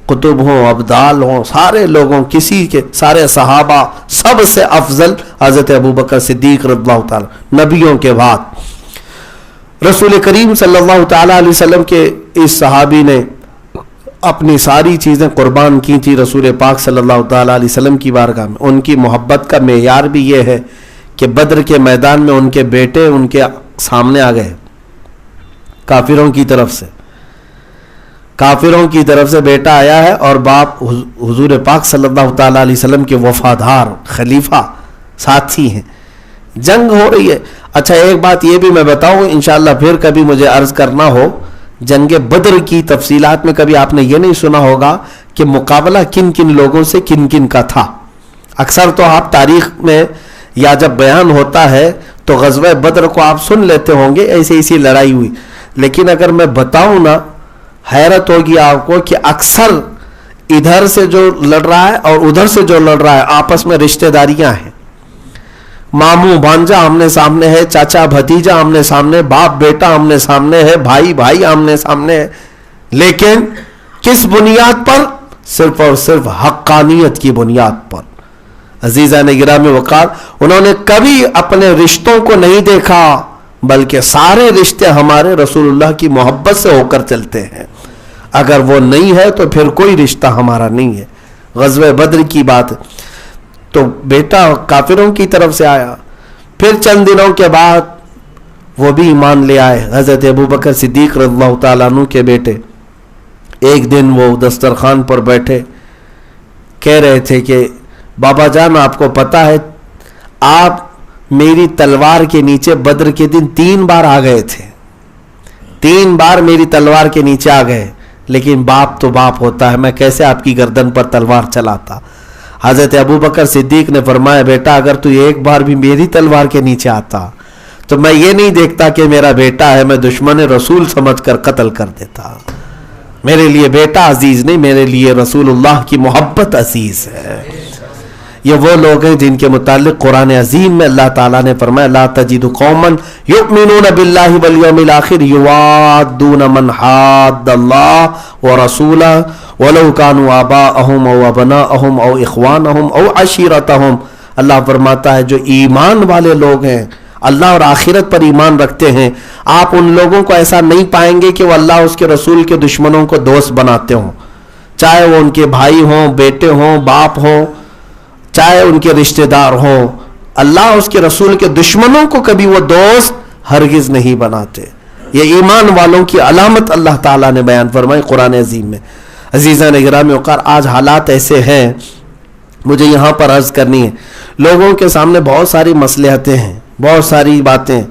قطب ہوں، ابدال ہوں، سارے لوگوں کسی کے سارے صحابہ سب سے افضل حضرت ابوبکر صدیق رضی اللہ تعالی نبیوں کے بعد. رسول کریم صلی اللہ تعالی علیہ وسلم کے اس صحابی نے اپنی ساری چیزیں قربان کی تھی رسول پاک صلی اللہ تعالی علیہ وسلم کی بارگاہ میں. ان کی محبت کا معیار بھی یہ ہے کہ بدر کے میدان میں ان کے بیٹے ان کے سامنے آ گئے. کافروں کی طرف سے بیٹا آیا ہے اور باپ حضور پاک صلی اللہ تعالی علیہ وسلم کے وفادار خلیفہ ساتھی ہیں. جنگ ہو رہی ہے. اچھا ایک بات یہ بھی میں بتاؤں انشاءاللہ پھر کبھی مجھے عرض کرنا ہو، جنگ بدر کی تفصیلات میں کبھی آپ نے یہ نہیں سنا ہوگا کہ مقابلہ کن کن لوگوں سے کن کن کا تھا. اکثر تو آپ تاریخ میں یا جب بیان ہوتا ہے تو غزوہ بدر کو آپ سن لیتے ہوں گے ایسی لڑائی ہوئی، لیکن اگر میں بتاؤں نا حیرت ہوگی آپ کو کہ اکثر ادھر سے جو لڑ رہا ہے اور ادھر سے جو لڑ رہا ہے آپس میں رشتہ داریاں ہیں. ماموں بھانجا آمنے سامنے ہے، چاچا بھتیجا آمنے سامنے، باپ بیٹا آمنے سامنے ہے، بھائی آمنے سامنے ہے. لیکن کس بنیاد پر؟ صرف اور صرف حقانیت کی بنیاد پر. عزیزان گرامی وقار، انہوں نے کبھی اپنے رشتوں کو نہیں دیکھا بلکہ سارے رشتے ہمارے رسول اللہ کی محبت سے ہو کر چلتے ہیں. اگر وہ نہیں ہے تو پھر کوئی رشتہ ہمارا نہیں ہے. غزوہ بدر کی بات ہے تو بیٹا کافروں کی طرف سے آیا. پھر چند دنوں کے بعد وہ بھی ایمان لے آئے، حضرت ابوبکر صدیق رضی اللہ تعالیٰ عنہ کے بیٹے. ایک دن وہ دسترخوان پر بیٹھے کہہ رہے تھے کہ بابا جان آپ کو پتا ہے آپ میری تلوار کے نیچے بدر کے دن 3 بار آ گئے تھے، 3 بار میری تلوار کے نیچے آ گئے، لیکن باپ تو باپ ہوتا ہے، میں کیسے آپ کی گردن پر تلوار چلاتا. حضرت ابوبکر صدیق نے فرمایا بیٹا اگر تو ایک بار بھی میری تلوار کے نیچے آتا تو میں یہ نہیں دیکھتا کہ میرا بیٹا ہے، میں دشمن رسول سمجھ کر قتل کر دیتا. میرے لیے بیٹا عزیز نہیں، میرے لیے رسول اللہ کی محبت عزیز ہے. یہ وہ لوگ ہیں جن کے متعلق قرآن عظیم میں اللہ تعالیٰ نے فرمایا لا تجد قوما یؤمنون باللہ والیوم الآخر یوادون من حاد اللہ ورسولہ ولو كانوا آباءهم او ابناءهم او اخوانهم او عشیرتهم. اللہ فرماتا ہے جو ایمان والے لوگ ہیں، اللہ اور آخرت پر ایمان رکھتے ہیں، آپ ان لوگوں کو ایسا نہیں پائیں گے کہ وہ اللہ اس کے رسول کے دشمنوں کو دوست بناتے ہوں، چاہے وہ ان کے بھائی ہوں، بیٹے ہوں، باپ ہوں، چاہے ان کے رشتہ دار ہوں. اللہ اس کے رسول کے دشمنوں کو کبھی وہ دوست ہرگز نہیں بناتے. یہ ایمان والوں کی علامت اللہ تعالیٰ نے بیان فرمائی قرآن عظیم میں. عزیزان گرامی وقار آج حالات ایسے ہیں، مجھے یہاں پر عرض کرنی ہے، لوگوں کے سامنے بہت ساری مصلحتیں ہیں، بہت ساری باتیں.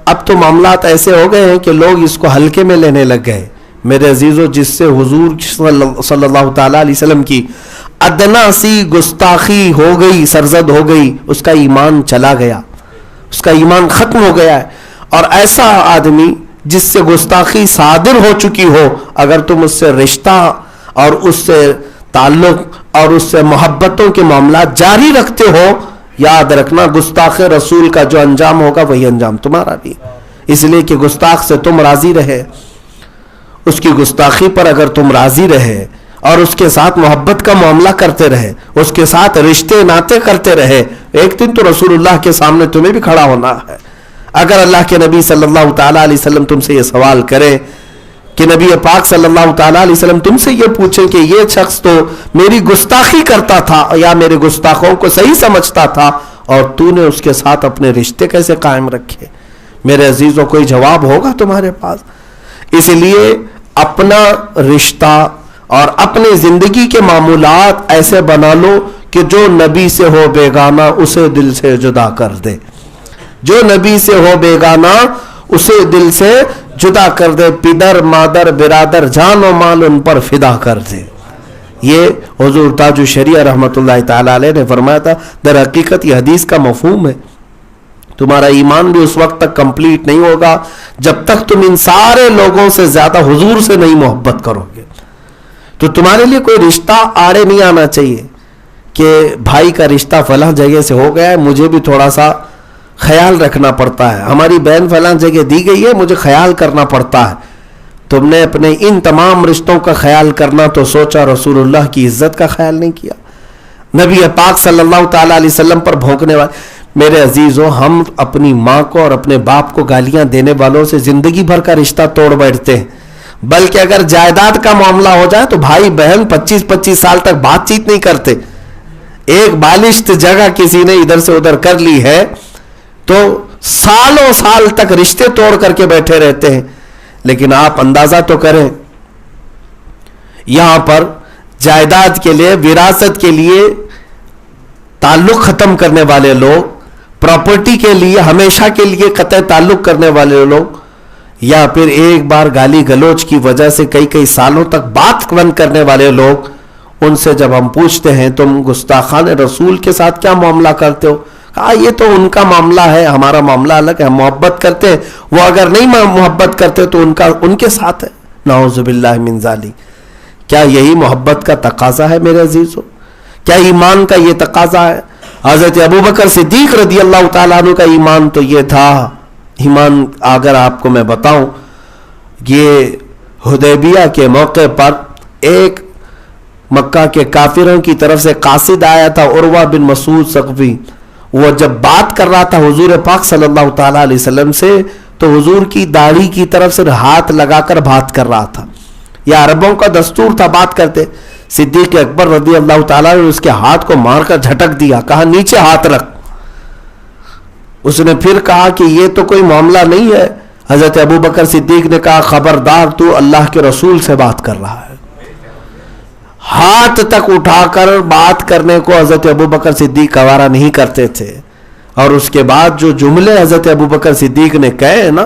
اب تو معاملات ایسے ہو گئے ہیں کہ لوگ اس کو ہلکے میں لینے لگ گئے. میرے عزیزو جس سے حضور صلی اللہ تعالیٰ علیہ وسلم کی ادنا سی گستاخی ہو گئی، سرزد ہو گئی، اس کا ایمان چلا گیا، اس کا ایمان ختم ہو گیا ہے. اور ایسا آدمی جس سے گستاخی صادر ہو چکی ہو اگر تم اس سے رشتہ اور اس سے تعلق اور اس سے محبتوں کے معاملات جاری رکھتے ہو، یاد رکھنا گستاخ رسول کا جو انجام ہوگا وہی انجام تمہارا بھی. اس لیے کہ گستاخ سے تم راضی رہے، اس کی گستاخی پر اگر تم راضی رہے اور اس کے ساتھ محبت کا معاملہ کرتے رہے، اس کے ساتھ رشتے ناطے کرتے رہے، ایک دن تو رسول اللہ کے سامنے تمہیں بھی کھڑا ہونا ہے. اگر اللہ کے نبی صلی اللہ تعالیٰ علیہ وسلم تم سے یہ سوال کرے کہ نبی پاک صلی اللہ تعالیٰ علیہ وسلم تم سے یہ پوچھیں کہ یہ شخص تو میری گستاخی کرتا تھا یا میرے گستاخوں کو صحیح سمجھتا تھا اور تو نے اس کے ساتھ اپنے رشتے کیسے قائم رکھے، میرے عزیزوں کوئی جواب ہوگا تمہارے پاس. اس لیے اپنا رشتہ اور اپنی زندگی کے معمولات ایسے بنا لو کہ جو نبی سے ہو بیگانہ اسے دل سے جدا کر دے، جو نبی سے ہو بیگانہ اسے دل سے جدا کر دے، پدر مادر برادر جان و مال ان پر فدا کر دے. یہ حضور تاج الشریعہ رحمۃ اللہ تعالیٰ علیہ نے فرمایا تھا، در حقیقت یہ حدیث کا مفہوم ہے، تمہارا ایمان بھی اس وقت تک کمپلیٹ نہیں ہوگا جب تک تم ان سارے لوگوں سے زیادہ حضور سے نہیں محبت کرو گے۔ تو تمہارے لیے کوئی رشتہ آڑے نہیں آنا چاہیے کہ بھائی کا رشتہ فلاں جگہ سے ہو گیا ہے، مجھے بھی تھوڑا سا خیال رکھنا پڑتا ہے، ہماری بہن فلاں جگہ دی گئی ہے، مجھے خیال کرنا پڑتا ہے۔ تم نے اپنے ان تمام رشتوں کا خیال کرنا تو سوچا رسول اللہ کی عزت کا خیال نہیں کیا، نبی پاک صلی اللہ تعالیٰ علیہ وسلم پر بھونکنے والے۔ میرے عزیزوں، ہم اپنی ماں کو اور اپنے باپ کو گالیاں دینے والوں سے زندگی بھر کا رشتہ توڑ بیٹھتے ہیں، بلکہ اگر جائیداد کا معاملہ ہو جائے تو بھائی بہن 25-25 سال تک بات چیت نہیں کرتے۔ ایک بالشت جگہ کسی نے ادھر سے ادھر کر لی ہے تو سالوں سال تک رشتے توڑ کر کے بیٹھے رہتے ہیں۔ لیکن آپ اندازہ تو کریں، یہاں پر جائیداد کے لیے، وراثت کے لیے تعلق ختم کرنے والے لوگ، پراپرٹی کے لیے ہمیشہ کے لیے قطع تعلق کرنے والے لوگ، یا پھر ایک بار گالی گلوچ کی وجہ سے کئی سالوں تک بات بند کرنے والے لوگ، ان سے جب ہم پوچھتے ہیں تم گستاخان رسول کے ساتھ کیا معاملہ کرتے ہو، کہا یہ تو ان کا معاملہ ہے، ہمارا معاملہ الگ ہے، ہم محبت کرتے ہیں، وہ اگر نہیں محبت کرتے تو ان کے ساتھ ہے، نعوذ باللہ من ذالک۔ کیا یہی محبت کا تقاضا ہے میرے عزیزو؟ کیا ایمان کا یہ تقاضا ہے؟ حضرت ابوبکر صدیق رضی اللہ تعالیٰ عنہ کا ایمان تو یہ تھا، ایمان اگر آپ کو میں بتاؤں، یہ حدیبیہ کے موقع پر ایک مکہ کے کافروں کی طرف سے قاصد آیا تھا، عروہ بن مسعود ثقفی، وہ جب بات کر رہا تھا حضور پاک صلی اللہ تعالیٰ علیہ وسلم سے تو حضور کی داڑھی کی طرف سے ہاتھ لگا کر بات کر رہا تھا۔ یہ عربوں کا دستور تھا، بات کرتے۔ صدیق اکبر رضی اللہ تعالیٰ نے اس کے ہاتھ کو مار کر جھٹک دیا، کہا نیچے ہاتھ رکھ۔ اس نے پھر کہا کہ یہ تو کوئی معاملہ نہیں ہے۔ حضرت ابوبکر صدیق نے کہا خبردار، تو اللہ کے رسول سے بات کر رہا ہے۔ ہاتھ تک اٹھا کر بات کرنے کو حضرت ابوبکر صدیق گوارا نہیں کرتے تھے، اور اس کے بعد جو جملے حضرت ابوبکر صدیق نے کہے نا،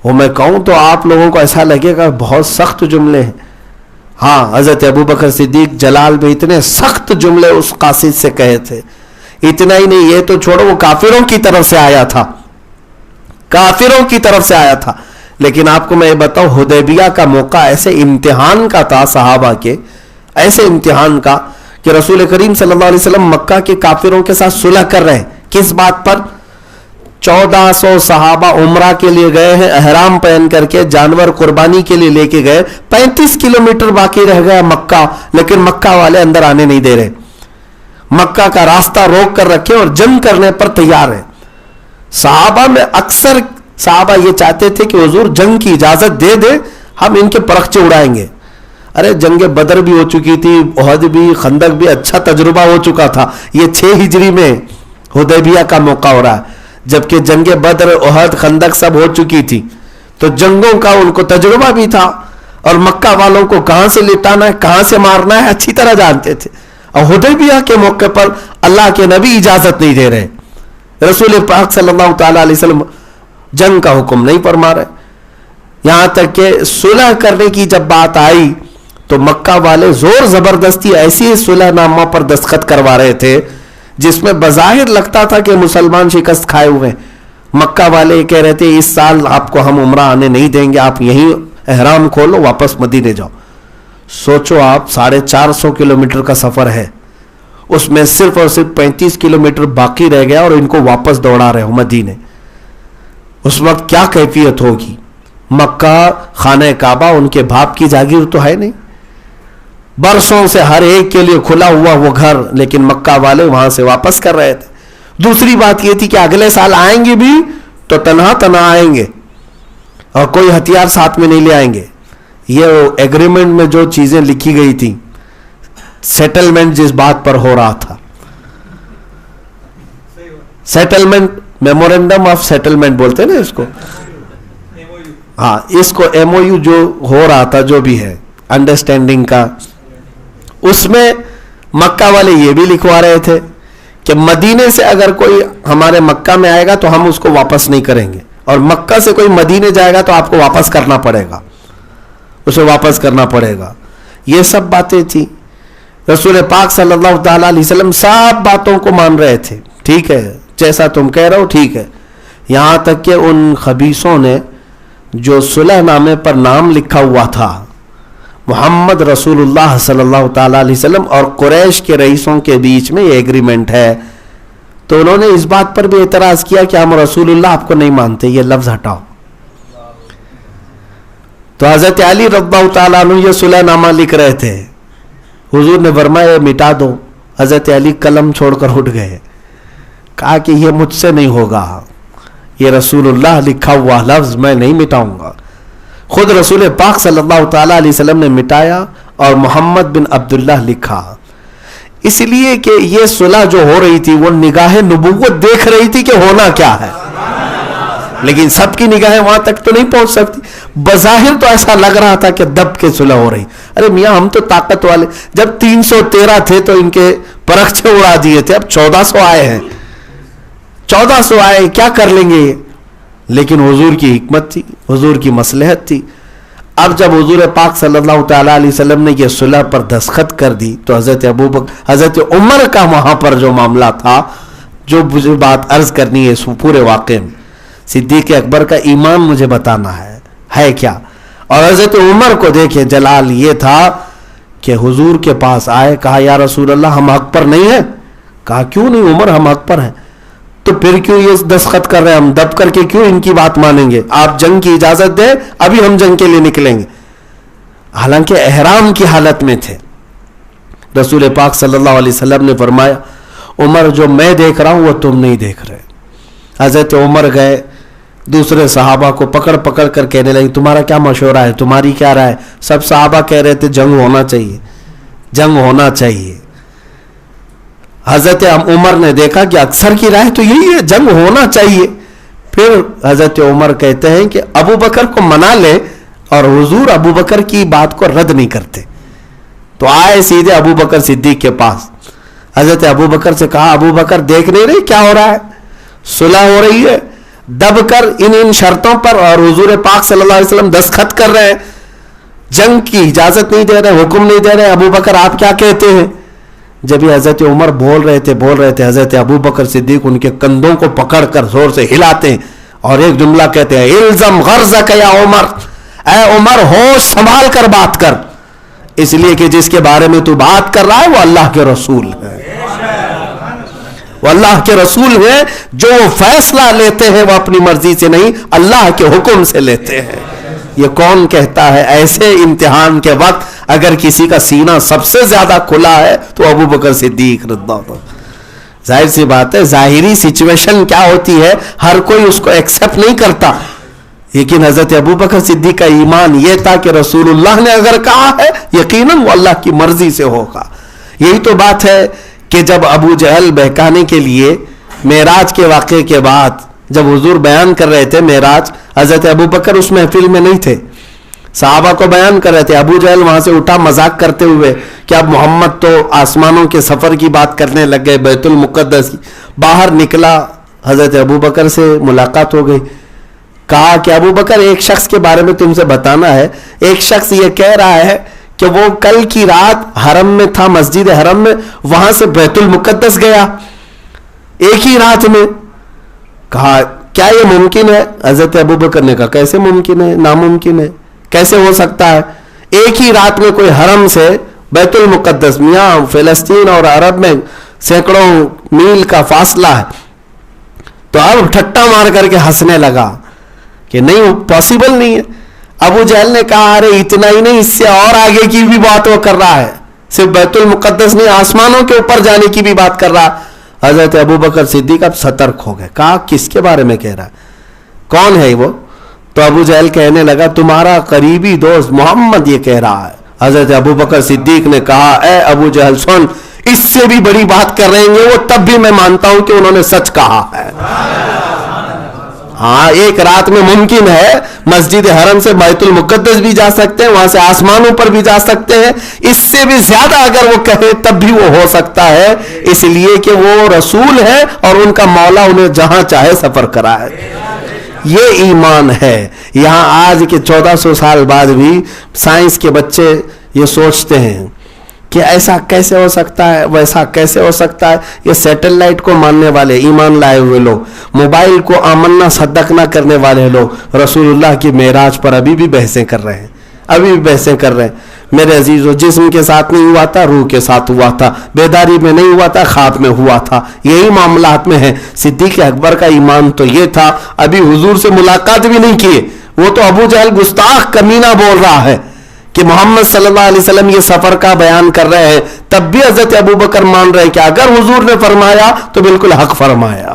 وہ میں کہوں تو آپ لوگوں کو ایسا لگے گا بہت سخت جملے ہیں۔ ہاں، حضرت ابوبکر صدیق جلال میں اتنے سخت جملے اس قاصد سے کہے تھے۔ اتنا ہی نہیں، یہ تو چھوڑو، وہ کافروں کی طرف سے آیا تھا، کافروں کی طرف سے آیا تھا۔ لیکن آپ کو میں یہ بتاؤں، حدیبیہ کا موقع ایسے امتحان کا تھا صحابہ کے، ایسے امتحان کا کہ رسول کریم صلی اللہ علیہ وسلم مکہ کے کافروں کے ساتھ صلح کر رہے ہیں۔ کس بات پر؟ 1400 صحابہ عمرہ کے لیے گئے ہیں، احرام پہن کر کے، جانور قربانی کے لیے لے کے گئے، 35 کلومیٹر باقی رہ گیا مکہ، لیکن مکہ والے اندر آنے نہیں دے رہے، مکہ کا راستہ روک کر رکھے اور جنگ کرنے پر تیار ہیں۔ صحابہ میں اکثر صحابہ یہ چاہتے تھے کہ حضور جنگ کی اجازت دے دے، ہم ان کے پرخچے اڑائیں گے۔ ارے جنگ بدر بھی ہو چکی تھی، احد بھی، خندق بھی، اچھا تجربہ ہو چکا تھا۔ یہ 6 ہجری میں حدیبیہ کا موقع ہو رہا ہے، جبکہ جنگ بدر، احد، خندق سب ہو چکی تھی، تو جنگوں کا ان کو تجربہ بھی تھا، اور مکہ والوں کو کہاں سے لٹانا ہے، کہاں سے مارنا ہے اچھی طرح جانتے تھے۔ اور حدیبیہ کے موقع پر اللہ کے نبی اجازت نہیں دے رہے، رسول پاک صلی اللہ تعالیٰ علیہ وسلم جنگ کا حکم نہیں فرما رہے۔ یہاں تک کہ صلح کرنے کی جب بات آئی تو مکہ والے زور زبردستی ایسی صلح نامہ پر دستخط کروا رہے تھے جس میں بظاہر لگتا تھا کہ مسلمان شکست کھائے ہوئے ہیں۔ مکہ والے کہہ رہے تھے اس سال آپ کو ہم عمرہ آنے نہیں دیں گے، آپ یہیں احرام کھولو، واپس مدینے جاؤ۔ سوچو آپ، 450 کلومیٹر کا سفر ہے، اس میں صرف اور صرف 35 کلومیٹر باقی رہ گیا اور ان کو واپس دوڑا رہے ہو مدینے۔ اس وقت کیا کیفیت ہوگی؟ مکہ خانہ کعبہ ان کے باپ کی جاگیر تو ہے نہیں، برسوں سے ہر ایک کے لیے کھلا ہوا وہ گھر، لیکن مکہ والے وہاں سے واپس کر رہے تھے۔ دوسری بات یہ تھی کہ اگلے سال آئیں گے بھی تو تنہا تنہا آئیں گے اور کوئی ہتھیار ساتھ میں نہیں لے آئیں گے۔ یہ ایگریمنٹ میں جو چیزیں لکھی گئی تھی، سیٹلمنٹ جس بات پر ہو رہا تھا، سیٹلمنٹ، میمورینڈم آف سیٹلمنٹ بولتے ہیں نا اس کو، ہاں اس کو ایم او یو جو ہو رہا تھا، جو بھی ہے انڈرسٹینڈنگ کا، اس میں مکہ والے یہ بھی لکھوا رہے تھے کہ مدینے سے اگر کوئی ہمارے مکہ میں آئے گا تو ہم اس کو واپس نہیں کریں گے، اور مکہ سے کوئی مدینے جائے گا تو آپ کو واپس کرنا پڑے گا، اسے واپس کرنا پڑے گا۔ یہ سب باتیں تھیں۔ رسول پاک صلی اللہ تعالیٰ علیہ وسلم سب باتوں کو مان رہے تھے، ٹھیک ہے جیسا تم کہہ رہے ہو ٹھیک ہے، یہاں تک کہ ان خبیثوں نے جو صلح نامے پر نام لکھا ہوا تھا محمد رسول اللہ صلی اللہ تعالیٰ علیہ وسلم اور قریش کے رئیسوں کے بیچ میں یہ ایگریمنٹ ہے، تو انہوں نے اس بات پر بھی اعتراض کیا کہ ہم رسول اللہ آپ کو نہیں مانتے، یہ لفظ ہٹاؤ. تو حضرت علی رضی اللہ تعالیٰ عنہ یہ صلح نامہ لکھ رہے تھے، حضور نے فرمایا مٹا دو. حضرت علی قلم چھوڑ کر اٹھ گئے، کہا کہ یہ مجھ سے نہیں ہوگا، یہ رسول اللہ لکھا ہوا لفظ میں نہیں مٹاؤں گا. خود رسول پاک صلی اللہ تعالیٰ علیہ وسلم نے مٹایا اور محمد بن عبداللہ لکھا، اس لیے کہ یہ صلح جو ہو رہی تھی وہ نگاہ نبوت دیکھ رہی تھی کہ ہونا کیا ہے، لیکن سب کی نگاہیں وہاں تک تو نہیں پہنچ سکتی. بظاہر تو ایسا لگ رہا تھا کہ دب کے صلح ہو رہی. ارے میاں ہم تو طاقت والے، جب 313 تھے تو ان کے پرخچے اڑا دیے تھے، اب 1400 آئے ہیں، 1400 آئے کیا کر لیں گے یہ؟ لیکن حضور کی حکمت تھی، حضور کی مصلحت تھی. اب جب حضور پاک صلی اللہ تعالیٰ علیہ وسلم نے یہ صلح پر دستخط کر دی تو حضرت عمر کا وہاں پر جو معاملہ تھا، جو مجھے بات عرض کرنی ہے اس پورے واقعے میں، صدیق اکبر کا ایمان مجھے بتانا ہے کیا. اور حضرت عمر کو دیکھیں جلال یہ تھا کہ حضور کے پاس آئے، کہا یا رسول اللہ ہم حق پر نہیں ہیں. کہا کیوں نہیں عمر، ہم حق پر ہیں. تو پھر کیوں یہ دستخط کر رہے ہیں؟ ہم دب کر کے کیوں ان کی بات مانیں گے؟ آپ جنگ کی اجازت دیں، ابھی ہم جنگ کے لیے نکلیں گے. حالانکہ احرام کی حالت میں تھے. رسول پاک صلی اللہ علیہ وسلم نے فرمایا عمر جو میں دیکھ رہا ہوں وہ تم نہیں دیکھ رہے. حضرت عمر گئے دوسرے صحابہ کو پکڑ پکڑ کر کہنے لگے تمہارا کیا مشورہ ہے، تمہاری کیا رائے؟ سب صحابہ کہہ رہے تھے جنگ ہونا چاہیے، جنگ ہونا چاہیے. حضرت عمر نے دیکھا کہ اکثر کی رائے تو یہی ہے جنگ ہونا چاہیے. پھر حضرت عمر کہتے ہیں کہ ابو بکر کو منا لے، اور حضور ابو بکر کی بات کو رد نہیں کرتے. تو آئے سیدھے ابو بکر صدیق کے پاس. حضرت ابو بکر سے کہا ابو بکر دیکھ نہیں رہے کیا ہو رہا ہے؟ صلح ہو رہی ہے، دب کر ان شرطوں پر، اور حضور پاک صلی اللہ علیہ وسلم دستخط کر رہے ہیں، جنگ کی اجازت نہیں دے رہے، حکم نہیں دے رہے. ابو بکر آپ کیا کہتے ہیں؟ جب یہ حضرت عمر بول رہے تھے حضرت ابو بکر صدیق ان کے کندھوں کو پکڑ کر زور سے ہلاتے ہیں اور ایک جملہ کہتے ہیں الزم غرضک یا عمر، اے عمر ہوش سنبھال کر بات کر، اس لیے کہ جس کے بارے میں تو بات کر رہا ہے وہ اللہ کے رسول ہے. وہ اللہ کے رسول ہیں، جو فیصلہ لیتے ہیں وہ اپنی مرضی سے نہیں اللہ کے حکم سے لیتے ہیں. یہ کون کہتا ہے ایسے امتحان کے وقت اگر کسی کا سینہ سب سے زیادہ کھلا ہے تو ابو بکر صدیق رضی اللہ عنہ. ظاہر سی بات ہے ظاہری سچویشن کیا ہوتی ہے ہر کوئی اس کو ایکسپٹ نہیں کرتا، لیکن حضرت ابو بکر صدیق کا ایمان یہ تھا کہ رسول اللہ نے اگر کہا ہے یقیناً وہ اللہ کی مرضی سے ہوگا. یہی تو بات ہے کہ جب ابو جہل بہکانے کے لیے معراج کے واقعے کے بعد جب حضور بیان کر رہے تھے معراج، حضرت ابو بکر اس محفل میں نہیں تھے، صحابہ کو بیان کر رہے تھے. ابو جہل وہاں سے اٹھا مذاق کرتے ہوئے کہ اب محمد تو آسمانوں کے سفر کی بات کرنے لگ گئے، بیت المقدس کی. باہر نکلا، حضرت ابو بکر سے ملاقات ہو گئی. کہا کہ ابو بکر ایک شخص کے بارے میں تم سے بتانا ہے، ایک شخص یہ کہہ رہا ہے کہ وہ کل کی رات حرم میں تھا، مسجد حرم میں، وہاں سے بیت المقدس گیا ایک ہی رات میں. کہا کیا یہ ممکن ہے؟ حضرت ابو بکر نے کہا کیسے ممکن ہے، ناممکن ہے، کیسے ہو سکتا ہے؟ ایک ہی رات میں کوئی حرم سے بیت المقدس، میاں فلسطین اور عرب میں سینکڑوں میل کا فاصلہ ہے. تو اب ٹھٹا مار کر کے ہنسنے لگا کہ نہیں پاسبل نہیں ہے. ابو جہل نے کہا ارے اتنا ہی نہیں، اس سے اور آگے کی بھی بات وہ کر رہا ہے، صرف بیت المقدس نہیں آسمانوں کے اوپر جانے کی بھی بات کر رہا ہے. حضرت ابو بکر صدیق اب سترک ہو گئے. کہا کس کے بارے میں کہہ رہا ہے، کون ہے وہ؟ تو ابو جہل کہنے لگا تمہارا قریبی دوست محمد یہ کہہ رہا ہے. حضرت ابو بکر صدیق نے کہا اے ابو جہل سن، اس سے بھی بڑی بات کر رہے ہیں وہ، تب بھی میں مانتا ہوں کہ انہوں نے سچ کہا ہے. ہاں ایک رات میں ممکن ہے مسجد حرم سے بیت المقدس بھی جا سکتے ہیں، وہاں سے آسمانوں پر بھی جا سکتے ہیں، اس سے بھی زیادہ اگر وہ کہے تب بھی وہ ہو سکتا ہے، اس لیے کہ وہ رسول ہے اور ان کا مولا انہیں جہاں چاہے سفر کرائے. یہ ایمان ہے. یہاں آج کے 1400 سال بعد بھی سائنس کے بچے یہ سوچتے ہیں کہ ایسا کیسے ہو سکتا ہے، ویسا کیسے ہو سکتا ہے. یہ سیٹلائٹ کو ماننے والے، ایمان لائے ہوئے لوگ، موبائل کو آمنا صدق نہ کرنے والے لوگ رسول اللہ کی معراج پر ابھی بھی بحثیں کر رہے ہیں، ابھی بھی بحثیں کر رہے ہیں. میرے عزیزو، جسم کے ساتھ نہیں ہوا تھا، روح کے ساتھ ہوا تھا. بیداری میں نہیں ہوا تھا، خواب میں ہوا تھا. یہی معاملات میں ہے. صدیق اکبر کا ایمان تو یہ تھا، ابھی حضور سے ملاقات بھی نہیں کیے. وہ تو ابو جہل گستاخ کمینہ بول رہا ہے کہ محمد صلی اللہ علیہ وسلم یہ سفر کا بیان کر رہے ہیں، تب بھی حضرت ابوبکر مان رہے کہ اگر حضور نے فرمایا تو بالکل حق فرمایا.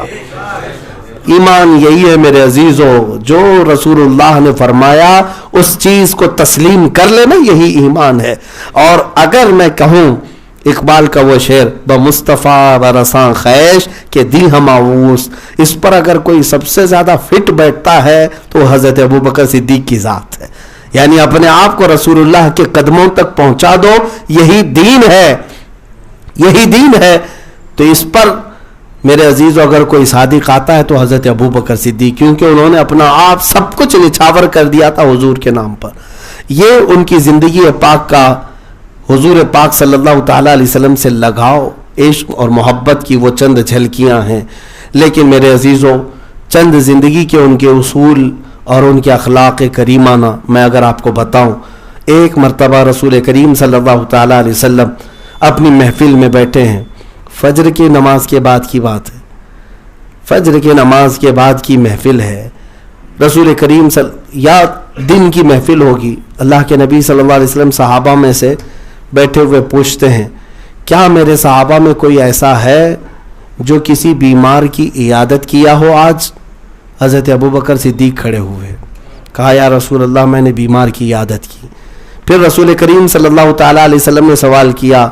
ایمان یہی ہے میرے عزیزو، جو رسول اللہ نے فرمایا اس چیز کو تسلیم کر لینا، یہی ایمان ہے. اور اگر میں کہوں اقبال کا وہ شعر، بمصطفیٰ برساں خیش کہ دی ہم آووس، اس پر اگر کوئی سب سے زیادہ فٹ بیٹھتا ہے تو حضرت ابوبکر صدیق کی ذات ہے. یعنی اپنے آپ کو رسول اللہ کے قدموں تک پہنچا دو، یہی دین ہے، یہی دین ہے. تو اس پر میرے عزیزو اگر کوئی صادق آتا ہے تو حضرت ابوبکر صدیق، کیونکہ انہوں نے اپنا آپ سب کچھ نچھاور کر دیا تھا حضور کے نام پر. یہ ان کی زندگی پاک کا حضور پاک صلی اللہ تعالیٰ علیہ وسلم سے لگاؤ، عشق اور محبت کی وہ چند جھلکیاں ہیں. لیکن میرے عزیزو، چند زندگی کے ان کے اصول اور ان کے اخلاق کریمانہ میں اگر آپ کو بتاؤں. ایک مرتبہ رسول کریم صلی اللہ تعالیٰ علیہ وسلم اپنی محفل میں بیٹھے ہیں، فجر کی نماز کے بعد کی بات ہے، فجر کی نماز کے بعد کی محفل ہے. رسول کریم یا دن کی محفل ہوگی. اللہ کے نبی صلی اللہ علیہ وسلم صحابہ میں سے بیٹھے ہوئے پوچھتے ہیں، کیا میرے صحابہ میں کوئی ایسا ہے جو کسی بیمار کی عیادت کیا ہو آج؟ حضرت ابوبکر صدیق کھڑے ہوئے، کہا یا رسول اللہ میں نے بیمار کی عیادت کی. پھر رسول کریم صلی اللہ تعالیٰ علیہ وسلم نے سوال کیا،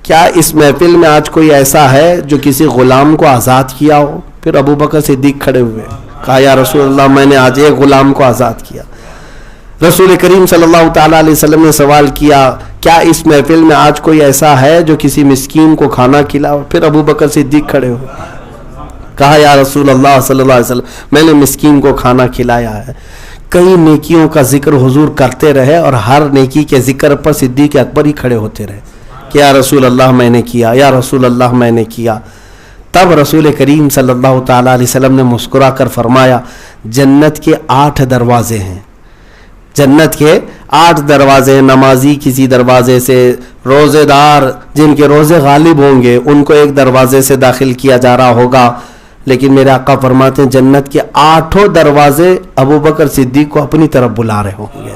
کیا اس محفل میں آج کوئی ایسا ہے جو کسی غلام کو آزاد کیا ہو؟ پھر ابوبکر صدیق کھڑے ہوئے، کہا یا رسول اللہ میں نے آج ایک غلام کو آزاد کیا. رسول کریم صلی اللہ تعالیٰ علیہ وسلم نے سوال کیا، کیا اس محفل میں آج کوئی ایسا ہے جو کسی مسکین کو کھانا کھلاؤ؟ پھر ابوبکر صدیق کھڑے ہوئے، کہا یا رسول اللہ صلی اللہ علیہ وسلم میں نے مسکین کو کھانا کھلایا ہے. کئی نیکیوں کا ذکر حضور کرتے رہے اور ہر نیکی کے ذکر پر صدیق اکبر ہی کھڑے ہوتے رہے کہ یا رسول اللہ میں نے کیا، یا رسول اللہ میں نے کیا. تب رسول کریم صلی اللہ تعالیٰ علیہ وسلم نے مسکرا کر فرمایا، جنت کے 8 دروازے ہیں، جنت کے 8 دروازے. نمازی کسی دروازے سے، روزے دار جن کے روزے غالب ہوں گے ان کو ایک دروازے سے داخل کیا جا رہا ہوگا. لیکن میرے آقا فرماتے ہیں جنت کے 8 دروازے ابوبکر صدیق کو اپنی طرف بلا رہے ہوں گے.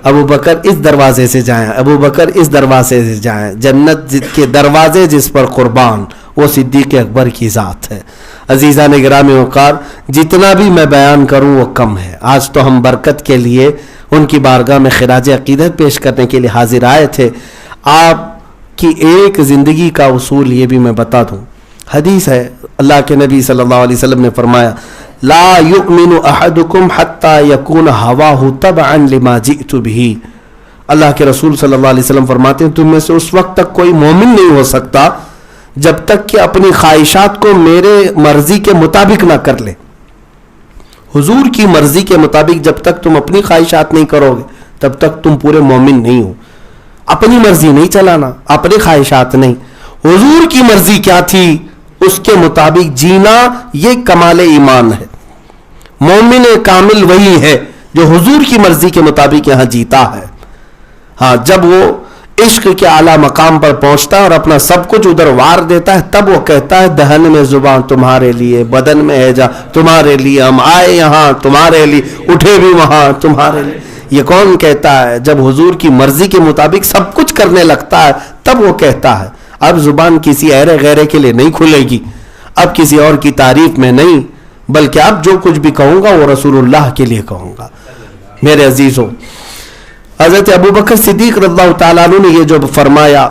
ابو بکر اس دروازے سے جائیں، ابو بکر اس دروازے سے جائیں. جنت کے دروازے جس پر قربان، وہ صدیق اکبر کی ذات ہے. عزیزان گرامی وقار، جتنا بھی میں بیان کروں وہ کم ہے. آج تو ہم برکت کے لیے ان کی بارگاہ میں خراج عقیدت پیش کرنے کے لیے حاضر آئے تھے. آپ کی ایک زندگی کا اصول یہ بھی میں بتا دوں. حدیث ہے، اللہ کے نبی صلی اللہ علیہ وسلم نے فرمایا، لا یؤمن احدکم حتی یکون ہواہ تبعا لما جئت بہ. اللہ کے رسول صلی اللہ علیہ وسلم فرماتے ہیں تم میں سے اس وقت تک کوئی مومن نہیں ہو سکتا جب تک کہ اپنی خواہشات کو میرے مرضی کے مطابق نہ کر لے. حضور کی مرضی کے مطابق جب تک تم اپنی خواہشات نہیں کرو گے تب تک تم پورے مومن نہیں ہو. اپنی مرضی نہیں چلانا، اپنی خواہشات نہیں، حضور کی مرضی کیا تھی اس کے مطابق جینا، یہ کمال ایمان ہے. مومن کامل وہی ہے جو حضور کی مرضی کے مطابق یہاں جیتا ہے. ہاں، جب وہ عشق کے اعلیٰ مقام پر پہنچتا ہے اور اپنا سب کچھ ادھر وار دیتا ہے تب وہ کہتا ہے دہن میں زبان تمہارے لیے، بدن میں ہیجا تمہارے لیے، ہم آئے یہاں تمہارے لیے، اٹھے بھی وہاں تمہارے لیے. یہ کون کہتا ہے؟ جب حضور کی مرضی کے مطابق سب کچھ کرنے لگتا ہے تب وہ کہتا ہے. اب زبان کسی ایرے غیرے کے لیے نہیں کھلے گی، اب کسی اور کی تعریف میں نہیں، بلکہ اب جو کچھ بھی کہوں گا وہ رسول اللہ کے لیے کہوں گا. میرے عزیزوں، حضرت ابوبکر صدیق رضی اللہ تعالیٰ عنہ نے یہ جو فرمایا،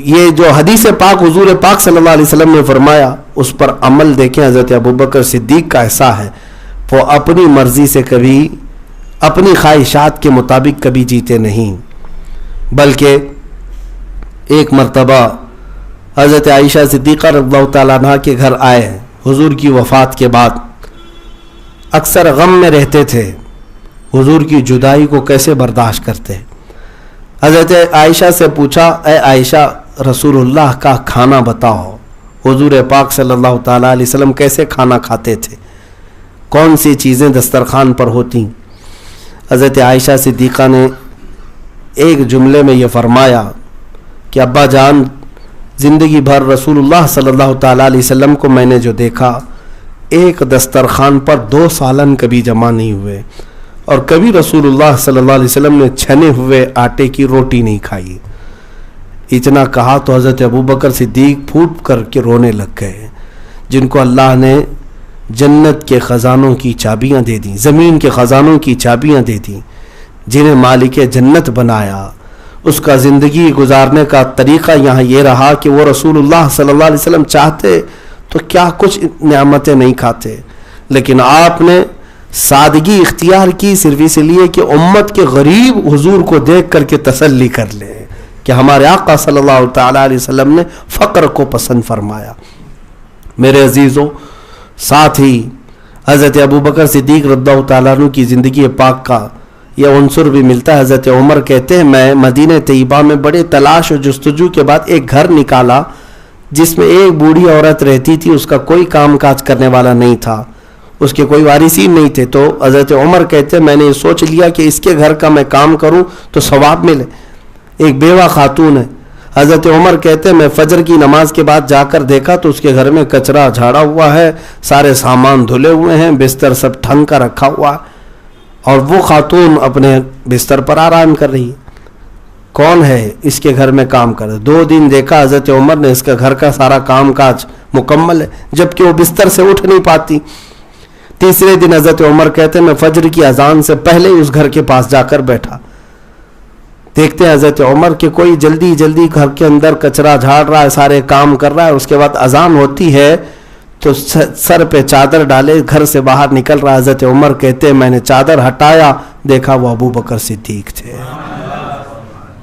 یہ جو حدیث پاک حضور پاک صلی اللہ علیہ وسلم نے فرمایا، اس پر عمل دیکھیں. حضرت ابوبکر صدیق کا ایسا ہے، وہ اپنی مرضی سے کبھی اپنی خواہشات کے مطابق کبھی جیتے نہیں، بلکہ ایک مرتبہ حضرت عائشہ صدیقہ رضی اللہ تعالیٰ عنہ کے گھر آئے ہیں حضور کی وفات کے بعد. اکثر غم میں رہتے تھے، حضور کی جدائی کو کیسے برداشت کرتے. حضرت عائشہ سے پوچھا، اے عائشہ رسول اللہ کا کھانا بتاؤ، حضور پاک صلی اللہ تعالیٰ علیہ وسلم کیسے کھانا کھاتے تھے، کون سی چیزیں دسترخوان پر ہوتی؟ حضرت عائشہ صدیقہ نے ایک جملے میں یہ فرمایا کہ ابا جان، زندگی بھر رسول اللہ صلی اللہ تعالیٰ علیہ وسلم کو میں نے جو دیکھا، ایک دسترخوان پر 2 سالن کبھی جمع نہیں ہوئے، اور کبھی رسول اللہ صلی اللہ علیہ وسلم نے چھنے ہوئے آٹے کی روٹی نہیں کھائی۔ اتنا کہا تو حضرت ابوبکر صدیق پھوٹ کر کے رونے لگ گئے، جن کو اللہ نے جنت کے خزانوں کی چابیاں دے دیں، زمین کے خزانوں کی چابیاں دے دیں، جنہیں مالک جنت بنایا۔ اس کا زندگی گزارنے کا طریقہ یہاں یہ رہا کہ وہ رسول اللہ صلی اللہ علیہ وسلم چاہتے تو کیا کچھ نعمتیں نہیں کھاتے، لیکن آپ نے سادگی اختیار کی صرف اس لیے کہ امت کے غریب حضور کو دیکھ کر کے تسلی کر لے کہ ہمارے آقا صلی اللہ تعالیٰ علیہ وسلم نے فقر کو پسند فرمایا۔ میرے عزیزوں، ساتھ ہی حضرت ابوبکر صدیق رضی اللہ تعالیٰ عنہ کی زندگی پاک کا یہ عنصر بھی ملتا ہے۔ حضرت عمر کہتے ہیں، میں مدینہ طیبہ میں بڑے تلاش و جستجو کے بعد ایک گھر نکالا جس میں ایک بوڑھی عورت رہتی تھی، اس کا کوئی کام کاج کرنے والا نہیں تھا، اس کے کوئی وارثین نہیں تھے۔ تو حضرت عمر کہتے ہیں میں نے یہ سوچ لیا کہ اس کے گھر کا میں کام کروں تو ثواب ملے۔ ایک بیوہ خاتون ہے۔ حضرت عمر کہتے ہیں میں فجر کی نماز کے بعد جا کر دیکھا تو اس کے گھر میں کچرا جھاڑا ہوا ہے، سارے سامان دھلے ہوئے ہیں، بستر سب ٹھنگ کا رکھا ہوا ہے، اور وہ خاتون اپنے بستر پر آرام کر رہی ہے۔ کون ہے اس کے گھر میں کام کر رہا؟ 2 دن دیکھا حضرت عمر نے، اس کا گھر کا سارا کام کاج مکمل ہے، جبکہ وہ بستر سے اٹھ نہیں پاتی۔ تیسرے دن حضرت عمر کہتے ہیں میں فجر کی اذان سے پہلے اس گھر کے پاس جا کر بیٹھا، دیکھتے ہیں حضرت عمر کہ کوئی جلدی جلدی گھر کے اندر کچرا جھاڑ رہا ہے، سارے کام کر رہا ہے، اس کے بعد اذان ہوتی ہے تو سر پہ چادر ڈالے گھر سے باہر نکل رہا۔ حضرت عمر کہتے ہیں میں نے چادر ہٹایا، دیکھا وہ ابو بکر صدیق تھے،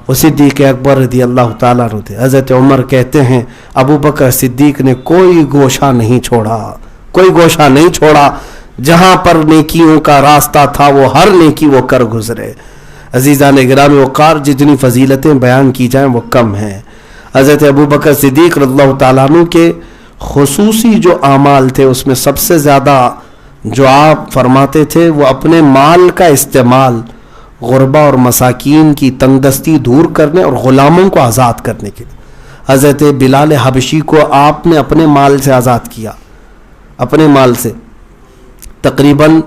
وہ صدیق اکبر رضی اللہ تعالیٰ عنہ تھے۔ حضرت عمر کہتے ہیں ابو بکر صدیق نے کوئی گوشہ نہیں چھوڑا، کوئی گوشہ نہیں چھوڑا، جہاں پر نیکیوں کا راستہ تھا وہ ہر نیکی وہ کر گزرے۔ عزیزان گرامی وقار، جتنی فضیلتیں بیان کی جائیں وہ کم ہیں۔ حضرت ابو بکر صدیق رضی اللہ تعالیٰ عنہ کے خصوصی جو اعمال تھے اس میں سب سے زیادہ جو آپ فرماتے تھے وہ اپنے مال کا استعمال غربا اور مساکین کی تنگدستی دور کرنے اور غلاموں کو آزاد کرنے کے لیے۔ حضرت بلال حبشی کو آپ نے اپنے مال سے آزاد کیا، اپنے مال سے تقریباً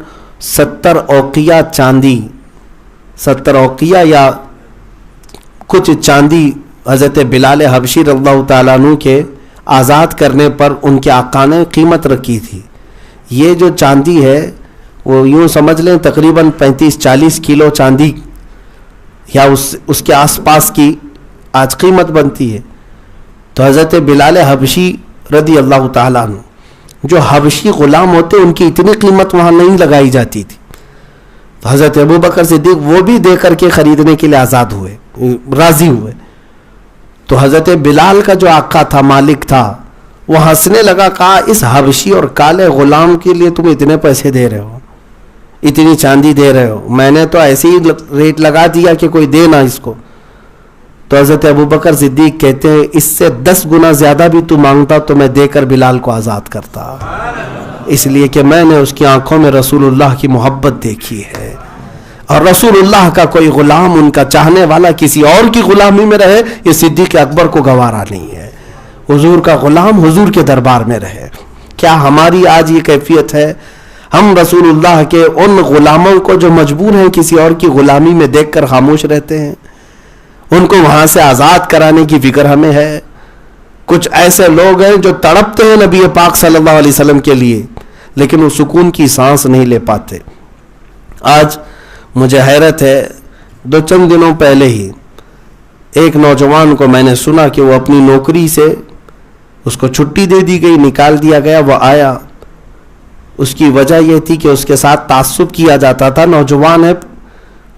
70 اوقیہ چاندی، 70 اوقیہ یا کچھ چاندی حضرت بلال حبشی رضی اللہ تعالیٰ عنہ کے آزاد کرنے پر ان کے آقا نے قیمت رکھی تھی۔ یہ جو چاندی ہے وہ یوں سمجھ لیں تقریباً 35-40 کلو چاندی یا اس کے آس پاس کی آج قیمت بنتی ہے۔ تو حضرت بلال حبشی رضی اللہ تعالیٰ عنہ جو حبشی غلام ہوتے ان کی اتنی قیمت وہاں نہیں لگائی جاتی تھی، تو حضرت ابو بکر صدیق وہ بھی دے کر کے خریدنے کے لیے آزاد ہوئے، راضی ہوئے۔ تو حضرت بلال کا جو آقا تھا، مالک تھا، وہ ہنسنے لگا، کہا اس حبشی اور کالے غلام کے لیے تم اتنے پیسے دے رہے ہو، اتنی چاندی دے رہے ہو، میں نے تو ایسے ہی ریٹ لگا دیا کہ کوئی دے نہ اس کو۔ تو حضرت ابو بکر صدیق کہتے ہیں اس سے 10 گنا زیادہ بھی تو مانگتا تو میں دے کر بلال کو آزاد کرتا، اس لیے کہ میں نے اس کی آنکھوں میں رسول اللہ کی محبت دیکھی ہے، اور رسول اللہ کا کوئی غلام ان کا چاہنے والا کسی اور کی غلامی میں رہے یہ صدیق اکبر کو گوارا نہیں ہے۔ حضور کا غلام حضور کے دربار میں رہے۔ کیا ہماری آج یہ کیفیت ہے؟ ہم رسول اللہ کے ان غلاموں کو جو مجبور ہیں کسی اور کی غلامی میں دیکھ کر خاموش رہتے ہیں، ان کو وہاں سے آزاد کرانے کی فکر ہمیں ہے۔ کچھ ایسے لوگ ہیں جو تڑپتے ہیں نبی پاک صلی اللہ علیہ وسلم کے لیے، لیکن وہ سکون کی سانس نہیں لے پاتے۔ آج مجھے حیرت ہے، 2 دنوں پہلے ہی ایک نوجوان کو میں نے سنا کہ وہ اپنی نوکری سے اس کو چھٹی دے دی گئی، نکال دیا گیا، وہ آیا، اس کی وجہ یہ تھی کہ اس کے ساتھ تعصب کیا جاتا تھا۔ نوجوان ہے،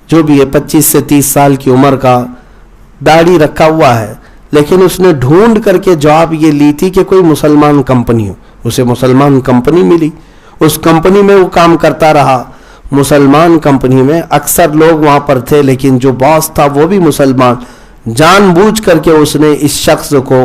جو بھی ہے 25 سے 30 سال کی عمر کا، داڑھی رکھا ہوا ہے، لیکن اس نے ڈھونڈ کر کے جاب یہ لی تھی کہ کوئی مسلمان کمپنی ہو، اسے مسلمان کمپنی ملی، اس کمپنی میں وہ کام کرتا رہا، مسلمان کمپنی میں اکثر لوگ وہاں پر تھے، لیکن جو باس تھا وہ بھی مسلمان، جان بوجھ کر کے اس نے اس شخص کو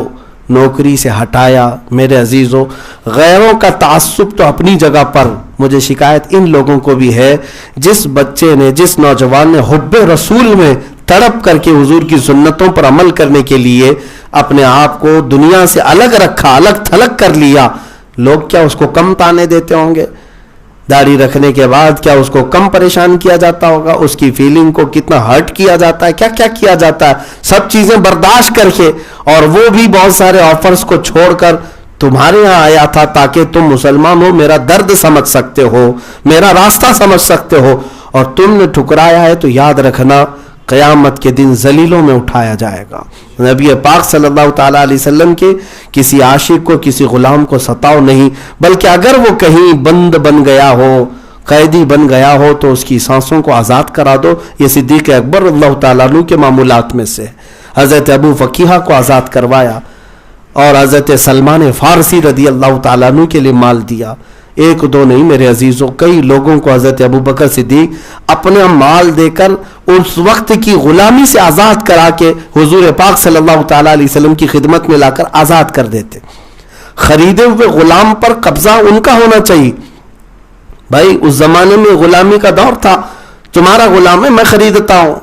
نوکری سے ہٹایا۔ میرے عزیزو، غیروں کا تعصب تو اپنی جگہ پر، مجھے شکایت ان لوگوں کو بھی ہے جس بچے نے، جس نوجوان نے حب رسول میں تڑپ کر کے حضور کی سنتوں پر عمل کرنے کے لیے اپنے آپ کو دنیا سے الگ رکھا، الگ تھلگ کر لیا، لوگ کیا اس کو کم تانے دیتے ہوں گے؟ داڑھی رکھنے کے بعد کیا اس کو کم پریشان کیا جاتا ہوگا؟ اس کی فیلنگ کو کتنا ہرٹ کیا جاتا ہے، کیا کیا کیا جاتا ہے، سب چیزیں برداشت کر کے، اور وہ بھی بہت سارے آفرز کو چھوڑ کر تمہارے یہاں آیا تھا تاکہ تم مسلمان ہو، میرا درد سمجھ سکتے ہو، میرا راستہ سمجھ سکتے ہو، اور تم نے ٹھکرایا ہے تو یاد رکھنا قیامت کے دن ذلیلوں میں اٹھایا جائے گا۔ نبی پاک صلی اللہ تعالیٰ علیہ وسلم کے کسی عاشق کو، کسی غلام کو ستاؤ نہیں، بلکہ اگر وہ کہیں بند بن گیا ہو، قیدی بن گیا ہو، تو اس کی سانسوں کو آزاد کرا دو۔ یہ صدیق اکبر اللہ تعالیٰ عنہ کے معمولات میں سے حضرت ابو فقیہ کو آزاد کروایا، اور حضرت سلمان فارسی رضی اللہ تعالیٰ عنہ کے لیے مال دیا۔ ایک دو نہیں میرے عزیزوں، کئی لوگوں کو حضرت ابو بکر صدیق اپنا مال دے کر اس وقت کی غلامی سے آزاد کرا کے حضور پاک صلی اللہ تعالیٰ علیہ وسلم کی خدمت میں لا کر آزاد کر دیتے۔ خریدے ہوئے غلام پر قبضہ ان کا ہونا چاہیے۔ بھائی اس زمانے میں غلامی کا دور تھا، تمہارا غلام ہے، میں خریدتا ہوں،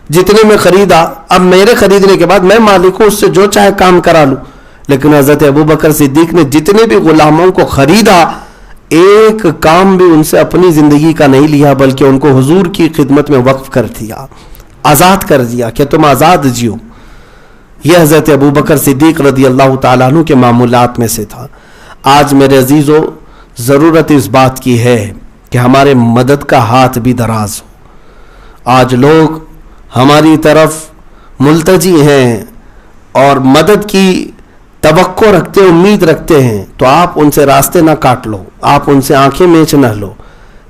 جتنے میں خریدا، اب میرے خریدنے کے بعد میں مالک ہوں، اس سے جو چاہے کام کرا لوں۔ لیکن حضرت ابو بکر صدیق نے جتنے بھی غلاموں کو خریدا، ایک کام بھی ان سے اپنی زندگی کا نہیں لیا، بلکہ ان کو حضور کی خدمت میں وقف کر دیا، آزاد کر دیا کہ تم آزاد جیو۔ یہ حضرت ابو بکر صدیق رضی اللہ تعالیٰ عنہ کے معمولات میں سے تھا۔ آج میرے عزیزو، ضرورت اس بات کی ہے کہ ہمارے مدد کا ہاتھ بھی دراز ہو۔ آج لوگ ہماری طرف ملتجی ہیں اور مدد کی توقع رکھتے، امید رکھتے ہیں، تو آپ ان سے راستے نہ کاٹ لو، آپ ان سے آنکھیں میچ نہ لو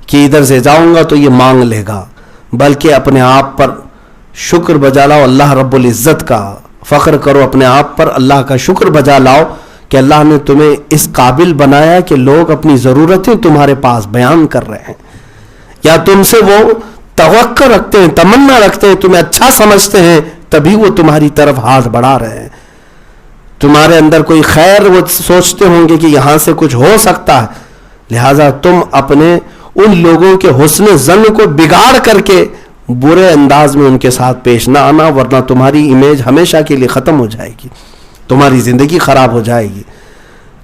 کہ ادھر سے جاؤں گا تو یہ مانگ لے گا، بلکہ اپنے آپ پر شکر بجا لاؤ، اللہ رب العزت کا فخر کرو، اپنے آپ پر اللہ کا شکر بجا لاؤ کہ اللہ نے تمہیں اس قابل بنایا کہ لوگ اپنی ضرورتیں تمہارے پاس بیان کر رہے ہیں، یا تم سے وہ توقع رکھتے ہیں، تمنا رکھتے ہیں، تمہیں اچھا سمجھتے ہیں، تبھی وہ تمہاری طرف ہاتھ بڑھا رہے ہیں۔ تمہارے اندر کوئی خیر وہ سوچتے ہوں گے کہ یہاں سے کچھ ہو سکتا ہے، لہٰذا تم اپنے ان لوگوں کے حسن ظن کو بگاڑ کر کے برے انداز میں ان کے ساتھ پیش نہ آنا، ورنہ تمہاری امیج ہمیشہ کے لیے ختم ہو جائے گی، تمہاری زندگی خراب ہو جائے گی۔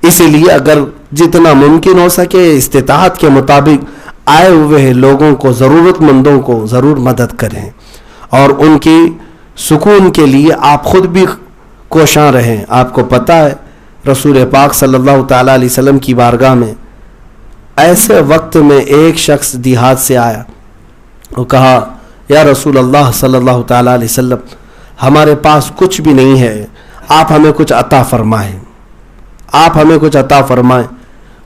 اسی لیے اگر جتنا ممکن ہو سکے استطاعت کے مطابق آئے ہوئے لوگوں کو، ضرورت مندوں کو ضرور مدد کریں، اور ان کی سکون کے لیے آپ خود بھی کوشاں رہیں۔ آپ کو پتہ ہے رسول پاک صلی اللہ تعالیٰ علیہ وسلم کی بارگاہ میں ایسے وقت میں ایک شخص دیہات سے آیا، وہ کہا یا رسول اللہ صلی اللہ تعالیٰ علیہ وسلم، ہمارے پاس کچھ بھی نہیں ہے، آپ ہمیں کچھ عطا فرمائیں، آپ ہمیں کچھ عطا فرمائیں۔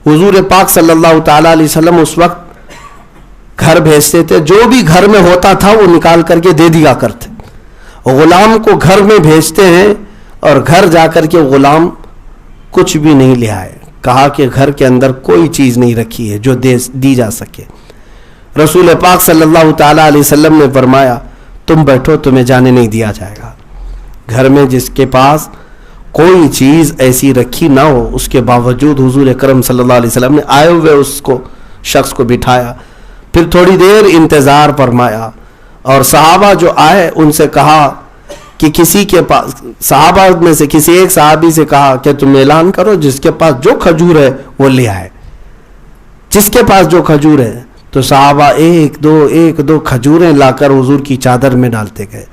حضور پاک صلی اللہ تعالیٰ علیہ وسلم اس وقت گھر بھیجتے تھے، جو بھی گھر میں ہوتا تھا وہ نکال کر کے دے دیا کرتے۔ غلام کو گھر میں بھیجتے ہیں اور گھر جا کر کے غلام کچھ بھی نہیں لے آئے، کہا کہ گھر کے اندر کوئی چیز نہیں رکھی ہے جو دی جا سکے۔ رسول پاک صلی اللہ تعالیٰ علیہ وسلم نے فرمایا تم بیٹھو، تمہیں جانے نہیں دیا جائے گا۔ گھر میں جس کے پاس کوئی چیز ایسی رکھی نہ ہو، اس کے باوجود حضور اکرم صلی اللہ علیہ وسلم نے آئے ہوئے اس کو شخص کو بٹھایا، پھر تھوڑی دیر انتظار فرمایا، اور صحابہ جو آئے ان سے کہا کہ کسی کے پاس، صحابہ میں سے کسی ایک صحابی سے کہا کہ تم اعلان کرو جس کے پاس جو کھجور ہے وہ لے آئے، جس کے پاس جو کھجور ہے۔ تو صحابہ ایک دو کھجوریں لا کر حضور کی چادر میں ڈالتے گئے،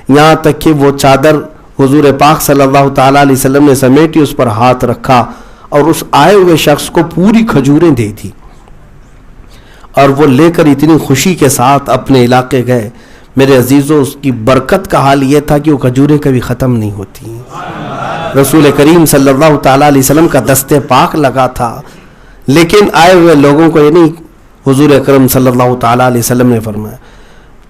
یہاں تک کہ وہ چادر حضور پاک صلی اللہ تعالیٰ علیہ وسلم نے سمیٹی، اس پر ہاتھ رکھا اور اس آئے ہوئے شخص کو پوری کھجوریں دے دی، اور وہ لے کر اتنی خوشی کے ساتھ اپنے علاقے گئے۔ میرے عزیزوں، اس کی برکت کا حال یہ تھا کہ وہ کھجوریں کبھی ختم نہیں ہوتی۔ رسول کریم صلی اللہ تعالیٰ علیہ وسلم کا دست پاک لگا تھا، لیکن آئے ہوئے لوگوں کو، یعنی حضور اکرم صلی اللہ تعالیٰ علیہ وسلم نے فرمایا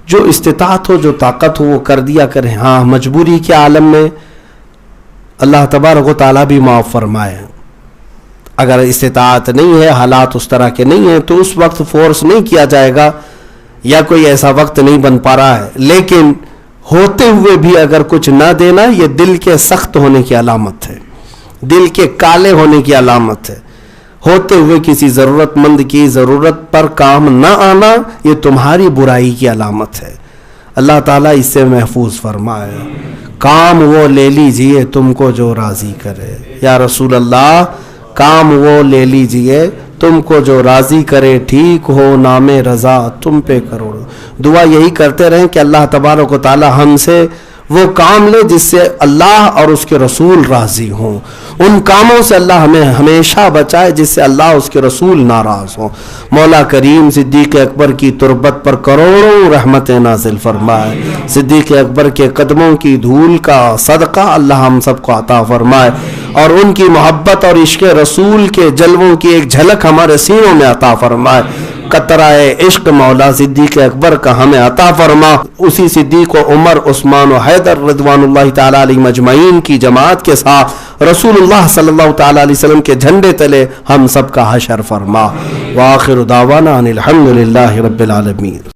جو استطاعت ہو، جو طاقت ہو وہ کر دیا کریں۔ ہاں، مجبوری کے عالم میں اللہ تبارک و تعالیٰ بھی معاف فرمائے۔ اگر استطاعت نہیں ہے، حالات اس طرح کے نہیں ہیں، تو اس وقت فورس نہیں کیا جائے گا، یا کوئی ایسا وقت نہیں بن پا رہا ہے، لیکن ہوتے ہوئے بھی اگر کچھ نہ دینا یہ دل کے سخت ہونے کی علامت ہے، دل کے کالے ہونے کی علامت ہے۔ ہوتے ہوئے کسی ضرورت مند کی ضرورت پر کام نہ آنا یہ تمہاری برائی کی علامت ہے۔ اللہ تعالیٰ اس سے محفوظ فرمائے۔ کام وہ لے لیجئے تم کو جو راضی کرے، یا رسول اللہ کام وہ لے لیجئے تم کو جو راضی کرے، ٹھیک ہو نام رضا تم پہ کروڑ۔ دعا یہی کرتے رہیں کہ اللہ تبارک و تعالی ہم سے وہ کام لے جس سے اللہ اور اس کے رسول راضی ہوں، ان کاموں سے اللہ ہمیں ہمیشہ بچائے جس سے اللہ اس کے رسول ناراض ہوں۔ مولا کریم صدیق اکبر کی تربت پر کروڑوں رحمتیں نازل فرمائے، صدیق اکبر کے قدموں کی دھول کا صدقہ اللہ ہم سب کو عطا فرمائے، اور ان کی محبت اور عشق رسول کے جلووں کی ایک جھلک ہمارے سینوں میں عطا فرمائے۔ قطرہ عشق مولا صدیق اکبر کا ہمیں عطا فرما، اسی صدیق و عمر عثمان و حیدر رضوان اللہ تعالی علیہ مجمعین کی جماعت کے ساتھ رسول اللہ صلی اللہ تعالی علیہ وسلم کے جھنڈے تلے ہم سب کا حشر فرما۔ وآخر دعوانا ان الحمد للہ رب العالمین۔